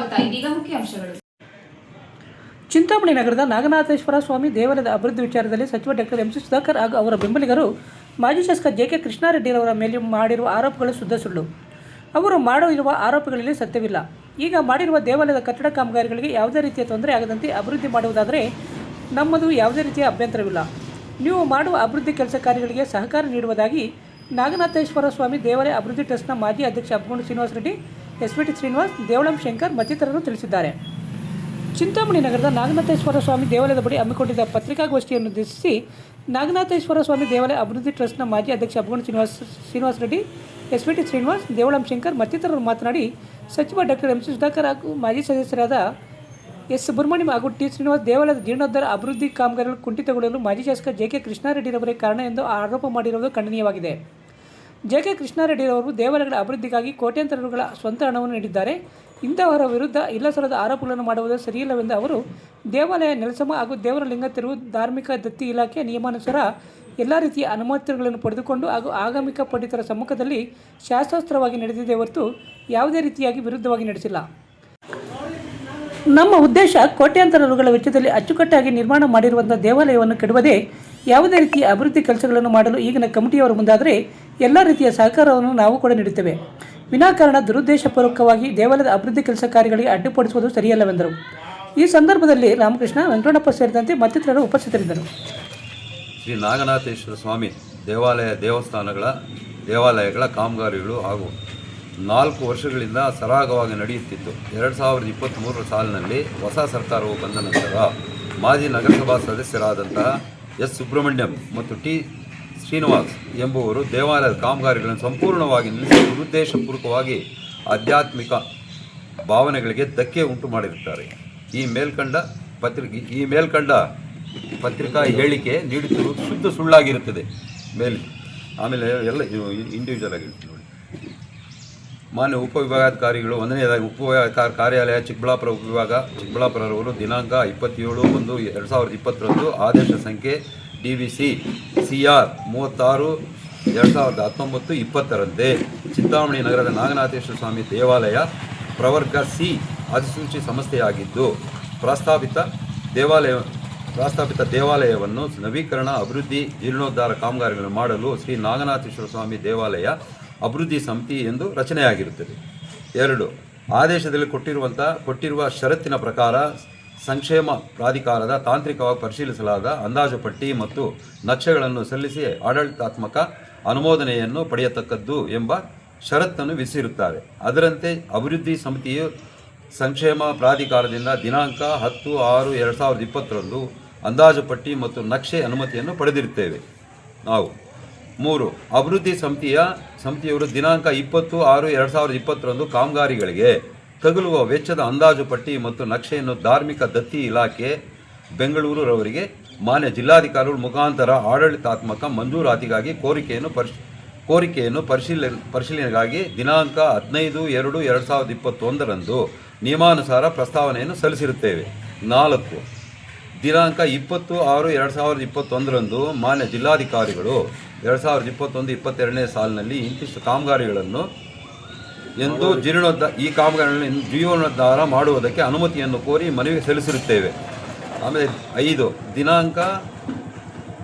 ಸ್ವಾಗತ. ಇದೀಗ ಮುಖ್ಯಾಂಶಗಳು. ಚಿಂತಾಮಣಿ ನಗರದ ನಾಗನಾಥೇಶ್ವರ ಸ್ವಾಮಿ ದೇವಾಲಯದ ಅಭಿವೃದ್ಧಿ ವಿಚಾರದಲ್ಲಿ ಸಚಿವ ಡಾಕ್ಟರ್ ಎಂ ಸಿ ಸುಧಾಕರ್ ಹಾಗೂ ಅವರ ಬೆಂಬಲಿಗರು ಮಾಜಿ ಶಾಸಕ ಜೆ.ಕೆ. ಕೃಷ್ಣಾರೆಡ್ಡಿರವರ ಮೇಲೆ ಮಾಡಿರುವ ಆರೋಪಗಳು ಶುದ್ಧ ಸುಳ್ಳು. ಅವರು ಮಾಡಿರುವ ಆರೋಪಗಳಲ್ಲಿ ಸತ್ಯವಿಲ್ಲ. ಈಗ ಮಾಡಿರುವ ದೇವಾಲಯದ ಕಟ್ಟಡ ಕಾಮಗಾರಿಗಳಿಗೆ ಯಾವುದೇ ರೀತಿಯ ತೊಂದರೆ ಆಗದಂತೆ ಅಭಿವೃದ್ಧಿ ಮಾಡುವುದಾದರೆ ನಮ್ಮದು ಯಾವುದೇ ರೀತಿಯ ಅಭ್ಯಂತರವಿಲ್ಲ. ನೀವು ಮಾಡುವ ಅಭಿವೃದ್ಧಿ ಕೆಲಸ ಕಾರ್ಯಗಳಿಗೆ ಸಹಕಾರ ನೀಡುವುದಾಗಿ ನಾಗನಾಥೇಶ್ವರ ಸ್ವಾಮಿ ದೇವಾಲಯ ಅಭಿವೃದ್ಧಿ ಟ್ರಸ್ಟ್ನ ಮಾಜಿ ಅಧ್ಯಕ್ಷ ಅಬ್ಬಗೊಂಡು ಶ್ರೀನಿವಾಸ ರೆಡ್ಡಿ, ಎಸ್.ವಿ.ಟಿ. ಶ್ರೀನಿವಾಸ್, ದೇವಳಂ ಶಂಕರ್ ಮತ್ತಿತರರು ತಿಳಿಸಿದ್ದಾರೆ. ಚಿಂತಾಮಣಿ ನಗರದ ನಾಗನಾಥೇಶ್ವರ ಸ್ವಾಮಿ ದೇವಾಲಯದ ಬಳಿ ಹಮ್ಮಿಕೊಂಡಿದ್ದ ಪತ್ರಿಕಾಗೋಷ್ಠಿಯನ್ನು ಉದ್ದೇಶಿಸಿ ನಾಗನಾಥೇಶ್ವರ ಸ್ವಾಮಿ ದೇವಾಲಯ ಅಭಿವೃದ್ಧಿ ಟ್ರಸ್ಟ್ನ ಮಾಜಿ ಅಧ್ಯಕ್ಷ ಅಬ್ಬಗೊಂಡು ಶ್ರೀನಿವಾಸ ರೆಡ್ಡಿ, ಎಸ್.ವಿ.ಟಿ. ಶ್ರೀನಿವಾಸ್, ದೇವಳಂ ಶಂಕರ್ ಮತ್ತಿತರರು ಮಾತನಾಡಿ, ಸಚಿವ ಡಾಕ್ಟರ್ ಎಂ ಸಿ ಸುಧಾಕರ್ ಹಾಗೂ ಮಾಜಿ ಸದಸ್ಯರಾದ ಎಸ್. ಸುಬ್ರಹ್ಮಣ್ಯಂ ಹಾಗೂ ಟಿ. ಶ್ರೀನಿವಾಸ್ ದೇವಾಲಯದ ಜೀರ್ಣೋದ್ಧಾರ ಅಭಿವೃದ್ಧಿ ಕಾಮಗಾರಿಗಳು ಕುಂಠಿತಗೊಳ್ಳಲು ಮಾಜಿ ಶಾಸಕ ಜೆ.ಕೆ. ಕೃಷ್ಣಾರೆಡ್ಡಿರವರೇ ಕಾರಣ ಎಂದು ಆರೋಪ ಮಾಡಿರುವುದು ಖಂಡನೀಯವಾಗಿದೆ. ಜೆ.ಕೆ. ಕೃಷ್ಣಾರೆಡ್ಡಿರವರು ದೇವಾಲಯಗಳ ಅಭಿವೃದ್ಧಿಗಾಗಿ ಕೋಟ್ಯಾಂತರ ರುಗಳ ಸ್ವಂತ ಹಣವನ್ನು ನೀಡಿದ್ದಾರೆ. ಇಂತಹವರ ವಿರುದ್ಧ ಇಲ್ಲಸಲ್ಲದ ಆರೋಪಗಳನ್ನು ಮಾಡುವುದು ಸರಿಯಿಲ್ಲವೆಂದು ಅವರು, ದೇವಾಲಯ ನೆಲಸಮ ಹಾಗೂ ದೇವರ ಲಿಂಗ ತೆರವು ಧಾರ್ಮಿಕ ದತ್ತಿ ಇಲಾಖೆ ನಿಯಮಾನುಸಾರ ಎಲ್ಲ ರೀತಿಯ ಅನುಮತಿಗಳನ್ನು ಪಡೆದುಕೊಂಡು ಹಾಗೂ ಆಗಮಿಕ ಪಂಡಿತರ ಸಮ್ಮುಖದಲ್ಲಿ ಶಾಸ್ತ್ರೋಕ್ತವಾಗಿ ನಡೆದಿದೆ ಹೊರತು ಯಾವುದೇ ರೀತಿಯಾಗಿ ವಿರುದ್ಧವಾಗಿ ನಡೆಸಿಲ್ಲ. ನಮ್ಮ ಉದ್ದೇಶ ಕೋಟ್ಯಾಂತರ ರುಗಳ ವೆಚ್ಚದಲ್ಲಿ ಅಚ್ಚುಕಟ್ಟಾಗಿ ನಿರ್ಮಾಣ ಮಾಡಿರುವಂಥ ದೇವಾಲಯವನ್ನು ಕೆಡವದೆ ಯಾವುದೇ ರೀತಿಯ ಅಭಿವೃದ್ಧಿ ಕೆಲಸಗಳನ್ನು ಮಾಡಲು ಈಗಿನ ಕಮಿಟಿಯವರು ಮುಂದಾದರೆ ಎಲ್ಲ ರೀತಿಯ ಸಹಕಾರವನ್ನು ನಾವು ಕೂಡ ನೀಡುತ್ತೇವೆ. ವಿನಾಕಾರಣ ದುರುದ್ದೇಶಪೂರ್ವಕವಾಗಿ ದೇವಾಲಯದ ಅಭಿವೃದ್ಧಿ ಕೆಲಸ ಕಾರ್ಯಗಳಿಗೆ ಅಡ್ಡಿಪಡಿಸುವುದು ಸರಿಯಲ್ಲವೆಂದರು. ಈ ಸಂದರ್ಭದಲ್ಲಿ ರಾಮಕೃಷ್ಣ, ವೆಂಕಟಪ್ಪ ಸೇರಿದಂತೆ ಮತ್ತಿತರರು ಉಪಸ್ಥಿತರಿದ್ದರು. ಶ್ರೀ ನಾಗನಾಥೇಶ್ವರ ಸ್ವಾಮಿ ದೇವಾಲಯಗಳ ಕಾಮಗಾರಿಗಳು ಹಾಗೂ 4 ವರ್ಷಗಳಿಂದ ಸರಾಗವಾಗಿ ನಡೆಯುತ್ತಿತ್ತು. 2023 ಸಾಲಿನಲ್ಲಿ ಹೊಸ ಸರ್ಕಾರವು ಬಂದ ನಂತರ ಮಾಜಿ ನಗರಸಭಾ ಸದಸ್ಯರಾದಂತಹ ಎಸ್. ಸುಬ್ರಹ್ಮಣ್ಯಂ ಮತ್ತು ಟಿ. ಶ್ರೀನಿವಾಸ್ ಎಂಬುವರು ದೇವಾಲಯದ ಕಾಮಗಾರಿಗಳನ್ನು ಸಂಪೂರ್ಣವಾಗಿ ನಿಲ್ಲಿಸಿ ದುರುದ್ದೇಶಪೂರ್ವಕವಾಗಿ ಆಧ್ಯಾತ್ಮಿಕ ಭಾವನೆಗಳಿಗೆ ಧಕ್ಕೆ ಉಂಟು ಮಾಡಿರುತ್ತಾರೆ. ಈ ಮೇಲ್ಕಂಡ ಪತ್ರಿಕಾ ಹೇಳಿಕೆ ನೀಡುತ್ತಿರುವುದು ಶುದ್ಧ ಸುಳ್ಳಾಗಿರುತ್ತದೆ. ಆಮೇಲೆ ಎಲ್ಲ ಇಂಡಿವಿಜುವಲ್ ಆಗಿರುತ್ತೆ ನೋಡಿ. ಮಾನ್ಯ ಉಪವಿಭಾಗಾಧಿಕಾರಿಗಳು 1ನೇದಾಗಿ ಉಪವಿಭಾಗ ಕಾರ್ಯಾಲಯ ಚಿಕ್ಕಬಳ್ಳಾಪುರ ಉಪವಿಭಾಗ ಚಿಕ್ಕಬಳ್ಳಾಪುರರವರು ದಿನಾಂಕ 27/1/2020 ಆದೇಶ ಸಂಖ್ಯೆ DVC CR 36/2019-20ರಂತೆ ಚಿಂತಾಮಣಿ ನಗರದ ನಾಗನಾಥೇಶ್ವರ ಸ್ವಾಮಿ ದೇವಾಲಯ ಪ್ರವರ್ಗ C ಅಧಿಸೂಚಿ ಸಂಸ್ಥೆಯಾಗಿದ್ದು ಪ್ರಸ್ತಾಪಿತ ದೇವಾಲಯವನ್ನು ನವೀಕರಣ, ಅಭಿವೃದ್ಧಿ, ಜೀರ್ಣೋದ್ಧಾರ ಕಾಮಗಾರಿಗಳನ್ನು ಮಾಡಲು ಶ್ರೀ ನಾಗನಾಥೇಶ್ವರ ಸ್ವಾಮಿ ದೇವಾಲಯ ಅಭಿವೃದ್ಧಿ ಸಮಿತಿ ಎಂದು ರಚನೆಯಾಗಿರುತ್ತದೆ. 2. ಆದೇಶದಲ್ಲಿ ಕೊಟ್ಟಿರುವ ಷರತ್ತಿನ ಪ್ರಕಾರ ಸಂಕ್ಷೇಮ ಪ್ರಾಧಿಕಾರದ ತಾಂತ್ರಿಕವಾಗಿ ಪರಿಶೀಲಿಸಲಾದ ಅಂದಾಜು ಪಟ್ಟಿ ಮತ್ತು ನಕ್ಷೆಗಳನ್ನು ಸಲ್ಲಿಸಿ ಆಡಳಿತಾತ್ಮಕ ಅನುಮೋದನೆಯನ್ನು ಪಡೆಯತಕ್ಕದ್ದು ಎಂಬ ಷರತ್ತನ್ನು ವಿಧಿಸಿರುತ್ತಾರೆ. ಅದರಂತೆ ಅಭಿವೃದ್ಧಿ ಸಮಿತಿಯು ಸಂಕ್ಷೇಮ ಪ್ರಾಧಿಕಾರದಿಂದ ದಿನಾಂಕ 10/6/2020 ಅಂದಾಜು ಪಟ್ಟಿ ಮತ್ತು ನಕ್ಷೆ ಅನುಮತಿಯನ್ನು ಪಡೆದಿರುತ್ತೇವೆ ನಾವು. 3. ಅಭಿವೃದ್ಧಿ ಸಮಿತಿಯವರು ದಿನಾಂಕ 20/6/2020 ಕಾಮಗಾರಿಗಳಿಗೆ ತಗುಲುವ ವೆಚ್ಚದ ಅಂದಾಜು ಪಟ್ಟಿ ಮತ್ತು ನಕ್ಷೆಯನ್ನು ಧಾರ್ಮಿಕ ದತ್ತಿ ಇಲಾಖೆ ಬೆಂಗಳೂರವರಿಗೆ ಮಾನ್ಯ ಜಿಲ್ಲಾಧಿಕಾರಿಗಳ ಮುಖಾಂತರ ಆಡಳಿತಾತ್ಮಕ ಮಂಜೂರಾತಿಗಾಗಿ ಕೋರಿಕೆಯನ್ನು ಪರಿಶೀಲನೆಗಾಗಿ ದಿನಾಂಕ 15/2/2021 ನಿಯಮಾನುಸಾರ ಪ್ರಸ್ತಾವನೆಯನ್ನು ಸಲ್ಲಿಸಿರುತ್ತೇವೆ. 4. ದಿನಾಂಕ 20/6/2021 ಮಾನ್ಯ ಜಿಲ್ಲಾಧಿಕಾರಿಗಳು 2021-22ನೇ ಸಾಲಿನಲ್ಲಿ ಇಂತಿಷ್ಟು ಕಾಮಗಾರಿಗಳನ್ನು ಎಂದು ಈ ಕಾಮಗಾರಿಗಳನ್ನು ಜೀರ್ಣೋದ್ಧಾರ ಮಾಡುವುದಕ್ಕೆ ಅನುಮತಿಯನ್ನು ಕೋರಿ ಮನವಿ ಸಲ್ಲಿಸಿರುತ್ತೇವೆ. ಆಮೇಲೆ 5. ದಿನಾಂಕ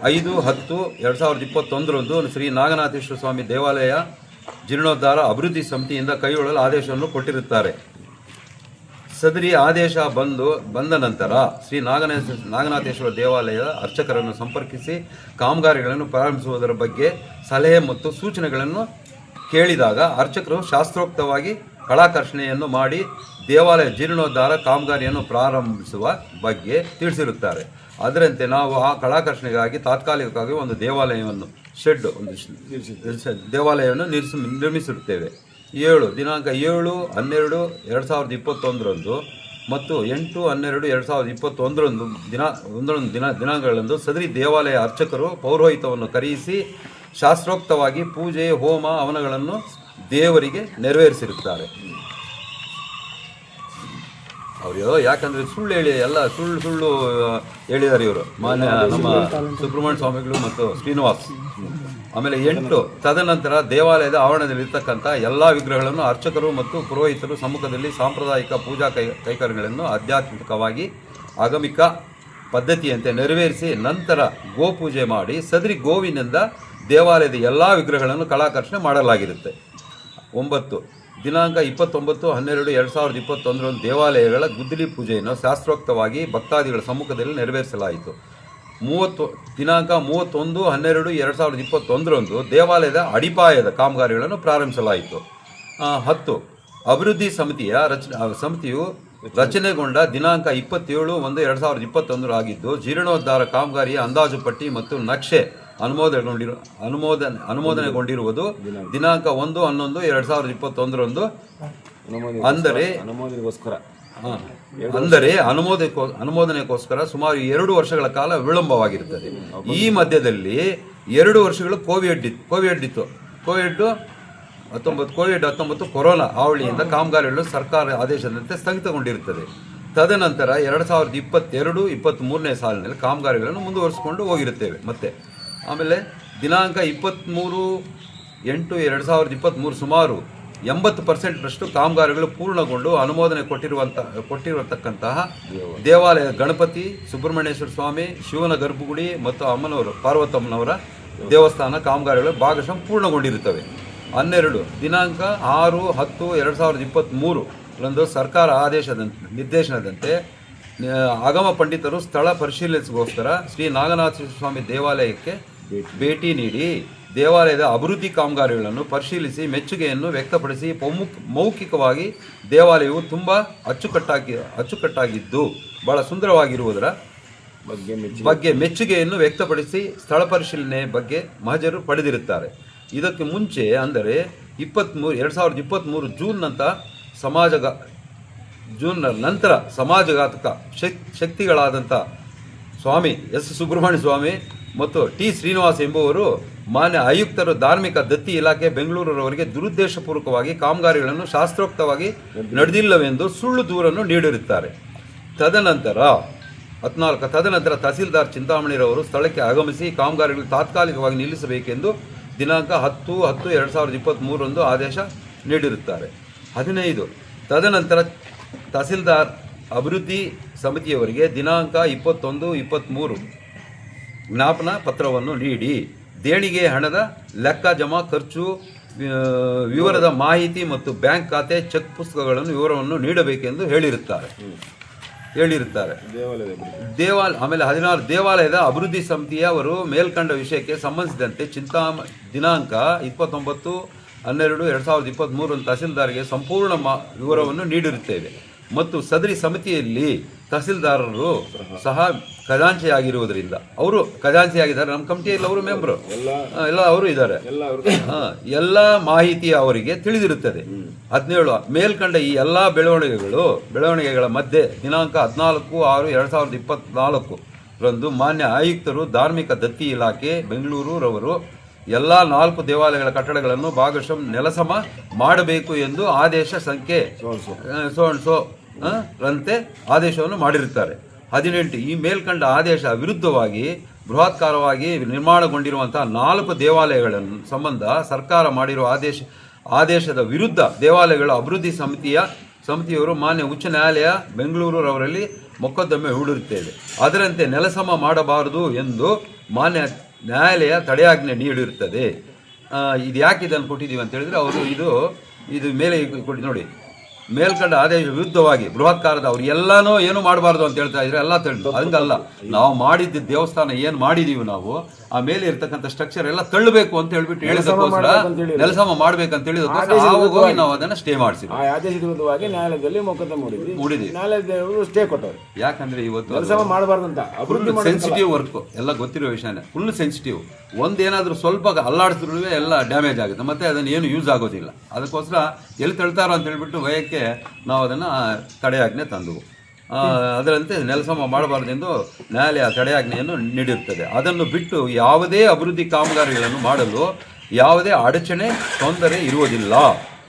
5/10/2021 ಶ್ರೀ ನಾಗನಾಥೇಶ್ವರ ಸ್ವಾಮಿ ದೇವಾಲಯ ಜೀರ್ಣೋದ್ಧಾರ ಅಭಿವೃದ್ಧಿ ಸಮಿತಿಯಿಂದ ಕೈಗೊಳ್ಳಲು ಆದೇಶವನ್ನು ಕೊಟ್ಟಿರುತ್ತಾರೆ. ಸದರಿ ಆದೇಶ ಬಂದ ನಂತರ ಶ್ರೀ ನಾಗನಾಥೇಶ್ವರ ದೇವಾಲಯದ ಅರ್ಚಕರನ್ನು ಸಂಪರ್ಕಿಸಿ ಕಾಮಗಾರಿಗಳನ್ನು ಪ್ರಾರಂಭಿಸುವುದರ ಬಗ್ಗೆ ಸಲಹೆ ಮತ್ತು ಸೂಚನೆಗಳನ್ನು ಕೇಳಿದಾಗ ಅರ್ಚಕರು ಶಾಸ್ತ್ರೋಕ್ತವಾಗಿ ಕಳಾಕರ್ಷಣೆಯನ್ನು ಮಾಡಿ ದೇವಾಲಯ ಜೀರ್ಣೋದ್ಧಾರ ಕಾಮಗಾರಿಯನ್ನು ಪ್ರಾರಂಭಿಸುವ ಬಗ್ಗೆ ತಿಳಿಸಿರುತ್ತಾರೆ. ಅದರಂತೆ ನಾವು ಆ ಕಳಾಕರ್ಷಣೆಗಾಗಿ ತಾತ್ಕಾಲಿಕವಾಗಿ ಒಂದು ದೇವಾಲಯವನ್ನು ನಿರ್ಮಿಸಿರುತ್ತೇವೆ. 7. ದಿನಾಂಕ 7/12/2021 ಮತ್ತು 8/12/2021 ದಿನಾಂಕಗಳಂದು ಸದರಿ ದೇವಾಲಯ ಅರ್ಚಕರು ಪೌರೋಹಿತವನ್ನು ಕರೆಯಿಸಿ ಶಾಸ್ತ್ರೋಕ್ತವಾಗಿ ಪೂಜೆ, ಹೋಮ, ಹವನಗಳನ್ನು ದೇವರಿಗೆ ನೆರವೇರಿಸಿರುತ್ತಾರೆ. ಅವರು ಯಾಕಂದರೆ ಸುಳ್ಳು ಹೇಳಿ ಎಲ್ಲ ಸುಳ್ಳು ಹೇಳಿದ್ದಾರೆ ಇವರು ಮಾನ್ಯ ನಮ್ಮ ಸುಬ್ರಹ್ಮಣ್ಯ ಸ್ವಾಮಿಗಳು ಮತ್ತು ಶ್ರೀನಿವಾಸ್. ಆಮೇಲೆ 8 ತದನಂತರ ದೇವಾಲಯದ ಆವರಣದಲ್ಲಿರ್ತಕ್ಕಂಥ ಎಲ್ಲ ವಿಗ್ರಹಗಳನ್ನು ಅರ್ಚಕರು ಮತ್ತು ಪುರೋಹಿತರು ಸಮ್ಮುಖದಲ್ಲಿ ಸಾಂಪ್ರದಾಯಿಕ ಪೂಜಾ ಕೈಕರ್ಯಗಳನ್ನು ಆಧ್ಯಾತ್ಮಿಕವಾಗಿ ಆಗಮಿಕ ಪದ್ಧತಿಯಂತೆ ನೆರವೇರಿಸಿ ನಂತರ ಗೋಪೂಜೆ ಮಾಡಿ ಸದರಿ ಗೋವಿನಿಂದ ದೇವಾಲಯದ ಎಲ್ಲ ವಿಗ್ರಹಗಳನ್ನು ಕಳಾಕರ್ಷಣೆ ಮಾಡಲಾಗಿರುತ್ತೆ. 9 ದಿನಾಂಕ 29/12/2021 ದೇವಾಲಯಗಳ ಗುದ್ದಲಿ ಪೂಜೆಯನ್ನು ಶಾಸ್ತ್ರೋಕ್ತವಾಗಿ ಭಕ್ತಾದಿಗಳ ಸಮ್ಮುಖದಲ್ಲಿ ನೆರವೇರಿಸಲಾಯಿತು. ದಿನಾಂಕ 31/12/2021 ದೇವಾಲಯದ ಅಡಿಪಾಯದ ಕಾಮಗಾರಿಗಳನ್ನು ಪ್ರಾರಂಭಿಸಲಾಯಿತು. 10 ಅಭಿವೃದ್ಧಿ ಸಮಿತಿಯು ರಚನೆಗೊಂಡ ದಿನಾಂಕ 27/1/2021 ಆಗಿದ್ದು ಜೀರ್ಣೋದ್ಧಾರ ಕಾಮಗಾರಿಯ ಅಂದಾಜು ಪಟ್ಟಿ ಮತ್ತು ನಕ್ಷೆ ಅನುಮೋದನೆಗೊಂಡಿರುವುದು ದಿನಾಂಕ 1/11/2021 ಅಂದರೆ ಅನುಮೋದನೆಗೋಸ್ಕರ ಸುಮಾರು 2 ವರ್ಷಗಳ ಕಾಲ ವಿಳಂಬವಾಗಿರುತ್ತದೆ. ಈ ಮಧ್ಯದಲ್ಲಿ 2 ವರ್ಷಗಳು ಕೋವಿಡ್-19 ಕೊರೋನಾ ಹಾವಳಿಯಿಂದ ಕಾಮಗಾರಿಗಳು ಸರ್ಕಾರ ಆದೇಶದಂತೆ ಸ್ಥಗಿತಗೊಂಡಿರುತ್ತದೆ. ತದನಂತರ 2022-23ನೇ ಸಾಲಿನಲ್ಲಿ ಕಾಮಗಾರಿಗಳನ್ನು ಮುಂದುವರಿಸಿಕೊಂಡು ಹೋಗಿರುತ್ತೇವೆ. ಮತ್ತೆ ಆಮೇಲೆ ದಿನಾಂಕ 23/8/2023 ಸುಮಾರು 80% ಕಾಮಗಾರಿಗಳು ಪೂರ್ಣಗೊಂಡು ಅನುಮೋದನೆ ಕೊಟ್ಟಿರತಕ್ಕಂತಹ ದೇವಾಲಯ ಗಣಪತಿ, ಸುಬ್ರಹ್ಮಣ್ಯೇಶ್ವರ ಸ್ವಾಮಿ, ಶಿವನ ಗರ್ಭಗುಡಿ ಮತ್ತು ಅಮ್ಮನವರು ಪಾರ್ವತಮ್ಮನವರ ದೇವಸ್ಥಾನ ಕಾಮಗಾರಿಗಳು ಭಾಗಶಃ ಪೂರ್ಣಗೊಂಡಿರುತ್ತವೆ. 12 ದಿನಾಂಕ 6/10/2023 ಸರ್ಕಾರ ನಿರ್ದೇಶನದಂತೆ ಆಗಮ ಪಂಡಿತರು ಸ್ಥಳ ಪರಿಶೀಲಿಸಗೋಸ್ಕರ ಶ್ರೀ ನಾಗನಾಥ ಸ್ವಾಮಿ ದೇವಾಲಯಕ್ಕೆ ಭೇಟಿ ನೀಡಿ ದೇವಾಲಯದ ಅಭಿವೃದ್ಧಿ ಕಾಮಗಾರಿಗಳನ್ನು ಪರಿಶೀಲಿಸಿ ಮೆಚ್ಚುಗೆಯನ್ನು ವ್ಯಕ್ತಪಡಿಸಿ ಮೌಖಿಕವಾಗಿ ದೇವಾಲಯವು ತುಂಬ ಅಚ್ಚುಕಟ್ಟಾಗಿದ್ದು ಬಹಳ ಸುಂದರವಾಗಿರುವುದರ ಬಗ್ಗೆ ಮೆಚ್ಚುಗೆಯನ್ನು ವ್ಯಕ್ತಪಡಿಸಿ ಸ್ಥಳ ಪರಿಶೀಲನೆ ಬಗ್ಗೆ ಮಹಜರು ಪಡೆದಿರುತ್ತಾರೆ. ಇದಕ್ಕೆ ಮುಂಚೆ ಅಂದರೆ 2023 ಜೂನ್ ನಂತರ ಸಮಾಜಘಾತಕ ಶಕ್ತಿಗಳಾದಂಥ ಸ್ವಾಮಿ ಎಸ್ ಸುಬ್ರಹ್ಮಣ್ಯ ಸ್ವಾಮಿ ಮತ್ತು ಟಿ ಶ್ರೀನಿವಾಸ್ ಎಂಬುವರು ಮಾನ್ಯ ಆಯುಕ್ತರು ಧಾರ್ಮಿಕ ದತ್ತಿ ಇಲಾಖೆ ಬೆಂಗಳೂರವರಿಗೆ ದುರುದ್ದೇಶಪೂರ್ವಕವಾಗಿ ಕಾಮಗಾರಿಗಳನ್ನು ಶಾಸ್ತ್ರೋಕ್ತವಾಗಿ ನಡೆದಿಲ್ಲವೆಂದು ಸುಳ್ಳು ದೂರನ್ನು ನೀಡಿರುತ್ತಾರೆ. ತದನಂತರ ತಹಸೀಲ್ದಾರ್ ಚಿಂತಾಮಣಿರವರು ಸ್ಥಳಕ್ಕೆ ಆಗಮಿಸಿ ಕಾಮಗಾರಿಗಳು ತಾತ್ಕಾಲಿಕವಾಗಿ ನಿಲ್ಲಿಸಬೇಕೆಂದು ದಿನಾಂಕ 10/10/2023 ಆದೇಶ ನೀಡಿರುತ್ತಾರೆ. 15 ತದನಂತರ ತಹಸೀಲ್ದಾರ್ ಅಭಿವೃದ್ಧಿ ಸಮಿತಿಯವರಿಗೆ ದಿನಾಂಕ 21/23 ಜ್ಞಾಪನ ಪತ್ರವನ್ನು ನೀಡಿ ದೇಣಿಗೆ ಹಣದ ಲೆಕ್ಕ ಜಮಾ ಖರ್ಚು ವಿವರದ ಮಾಹಿತಿ ಮತ್ತು ಬ್ಯಾಂಕ್ ಖಾತೆ ಚೆಕ್ ಪುಸ್ತಕಗಳನ್ನು ವಿವರವನ್ನು ನೀಡಬೇಕೆಂದು ಹೇಳಿರುತ್ತಾರೆ. ಆಮೇಲೆ 16 ದೇವಾಲಯದ ಅಭಿವೃದ್ಧಿ ಸಮಿತಿಯವರು ಮೇಲ್ಕಂಡ ವಿಷಯಕ್ಕೆ ಸಂಬಂಧಿಸಿದಂತೆ ದಿನಾಂಕ 29/12/2023 ತಹಸೀಲ್ದಾರ್ಗೆ ಸಂಪೂರ್ಣ ವಿವರವನ್ನು ನೀಡಿರುತ್ತೇವೆ ಮತ್ತು ಸದರಿ ಸಮಿತಿಯಲ್ಲಿ ತಹಸೀಲ್ದಾರರು ಸಹ ಖಜಾಂಚಿಯಾಗಿರುವುದರಿಂದ ಅವರು ಖಜಾಂಚಿಯಾಗಿದ್ದಾರೆ. ನಮ್ಮ ಕಮಿಟಿಯಲ್ಲಿ ಅವರು ಮೆಂಬರು ಎಲ್ಲ ಅವರು ಇದ್ದಾರೆ. ಎಲ್ಲ ಮಾಹಿತಿ ಅವರಿಗೆ ತಿಳಿದಿರುತ್ತದೆ. 17 ಮೇಲ್ಕಂಡ ಈ ಎಲ್ಲ ಬೆಳವಣಿಗೆಗಳ ಮಧ್ಯೆ ದಿನಾಂಕ 14/6/2024 ಮಾನ್ಯ ಆಯುಕ್ತರು ಧಾರ್ಮಿಕ ದತ್ತಿ ಇಲಾಖೆ ಬೆಂಗಳೂರವರು ಎಲ್ಲ 4 ದೇವಾಲಯಗಳ ಕಟ್ಟಡಗಳನ್ನು ಭಾಗಶಃ ನೆಲಸಮ ಮಾಡಬೇಕು ಎಂದು ಆದೇಶ ಸಂಖ್ಯೆ ರಂತೆ ಆದೇಶವನ್ನು ಮಾಡಿರುತ್ತಾರೆ. 18 ಈ ಮೇಲ್ಕಂಡ ಆದೇಶ ವಿರುದ್ಧವಾಗಿ ಬೃಹತ್ಕಾರವಾಗಿ ನಿರ್ಮಾಣಗೊಂಡಿರುವಂತಹ 4 ದೇವಾಲಯಗಳ ಸಂಬಂಧ ಸರ್ಕಾರ ಮಾಡಿರುವ ಆದೇಶದ ವಿರುದ್ಧ ದೇವಾಲಯಗಳ ಅಭಿವೃದ್ಧಿ ಸಮಿತಿಯವರು ಮಾನ್ಯ ಉಚ್ಚ ನ್ಯಾಯಾಲಯ ಬೆಂಗಳೂರವರಲ್ಲಿ ಮೊಕದ್ದಮೆ ಹೂಡಿರುತ್ತೇವೆ. ಅದರಂತೆ ನೆಲಸಮ ಮಾಡಬಾರದು ಎಂದು ಮಾನ್ಯ ನ್ಯಾಯಾಲಯ ತಡೆಯಾಜ್ಞೆ ನೀಡಿರುತ್ತದೆ. ಇದು ಯಾಕೆ ಇದನ್ನು ಕೊಟ್ಟಿದ್ದೀವಿ ಅಂತ ಹೇಳಿದ್ರೆ ಅವರು ಇದು ಮೇಲೆ ಕೊಟ್ಟು ನೋಡಿ, ಮೇಲ್ಕಂಡ ಆದೇಶ ವಿರುದ್ಧವಾಗಿ ಬೃಹತ್ಕಾರದ ಅವ್ರು ಎಲ್ಲನೂ ಏನು ಮಾಡಬಾರ್ದು ಅಂತ ಹೇಳ್ತಾ ಇದ್ರೆ ಎಲ್ಲ ತಿಳಿದು ಹಂಗಲ್ಲ. ನಾವು ಮಾಡಿದ್ದ ದೇವಸ್ಥಾನ ಏನು ಮಾಡಿದೀವಿ ನಾವು ಆ ಮೇಲೆ ಇರ್ತಕ್ಕಂಥ ಸ್ಟ್ರಕ್ಚರ್ ಎಲ್ಲ ತಳ್ಳಬೇಕು ಅಂತ ಹೇಳ್ಬಿಟ್ಟು ಹೇಳಿದಕ್ಕೋಸ್ಕರ ನೆಲಸಮ ಮಾಡ್ಬೇಕಂತ ಹೇಳಿದಕ್ಕೋಸ್ಕರ ಹೋಗಿ ನಾವು ಅದನ್ನ ಸ್ಟೇ ಮಾಡಿಸಿದ್ವಿ. ಆದೇಶದ ವಿರುದ್ಧವಾಗಿ ನ್ಯಾಯಾಲಯದಲ್ಲಿ ಮೊಕದ್ದಮೆ ಹೂಡಿದ್ವಿ. ನ್ಯಾಯಾಲಯದವರು ಸ್ಟೇ ಕೊಟ್ಟರು. ಯಾಕಂದ್ರೆ ಇವತ್ತು ನೆಲಸಮ ಮಾಡಬಾರ್ದು ಅಂತ ಸೆನ್ಸಿಟಿವ್ ವರ್ಕ್ ಎಲ್ಲ ಗೊತ್ತಿರೋ ವಿಷಯನೇ, ಫುಲ್ ಸೆನ್ಸಿಟಿವ್. ಒಂದೇನಾದ್ರೂ ಸ್ವಲ್ಪ ಅಲ್ಲಾಡಿಸಿದ್ರು ಎಲ್ಲ ಡ್ಯಾಮೇಜ್ ಆಗುತ್ತೆ, ಮತ್ತೆ ಅದನ್ನ ಏನು ಯೂಸ್ ಆಗೋದಿಲ್ಲ. ಅದಕ್ಕೋಸ್ಕರ ಎಲ್ಲಿ ತಳ್ತಾರೋ ಅಂತ ಹೇಳ್ಬಿಟ್ಟು ಭಯಕ್ಕೆ ನಾವು ಅದನ್ನು ತಡೆಯಾಜ್ಞೆ ತಂದೆವು. ಅದರಂತೆ ನೆಲಸಮ ಮಾಡಬಾರದೆಂದು ನ್ಯಾಯಾಲಯ ತಡೆಯಾಜ್ಞೆಯನ್ನು ನೀಡಿರುತ್ತದೆ. ಅದನ್ನು ಬಿಟ್ಟು ಯಾವುದೇ ಅಭಿವೃದ್ಧಿ ಕಾಮಗಾರಿಗಳನ್ನು ಮಾಡಲು ಯಾವುದೇ ಅಡಚಣೆ ತೊಂದರೆ ಇರುವುದಿಲ್ಲ.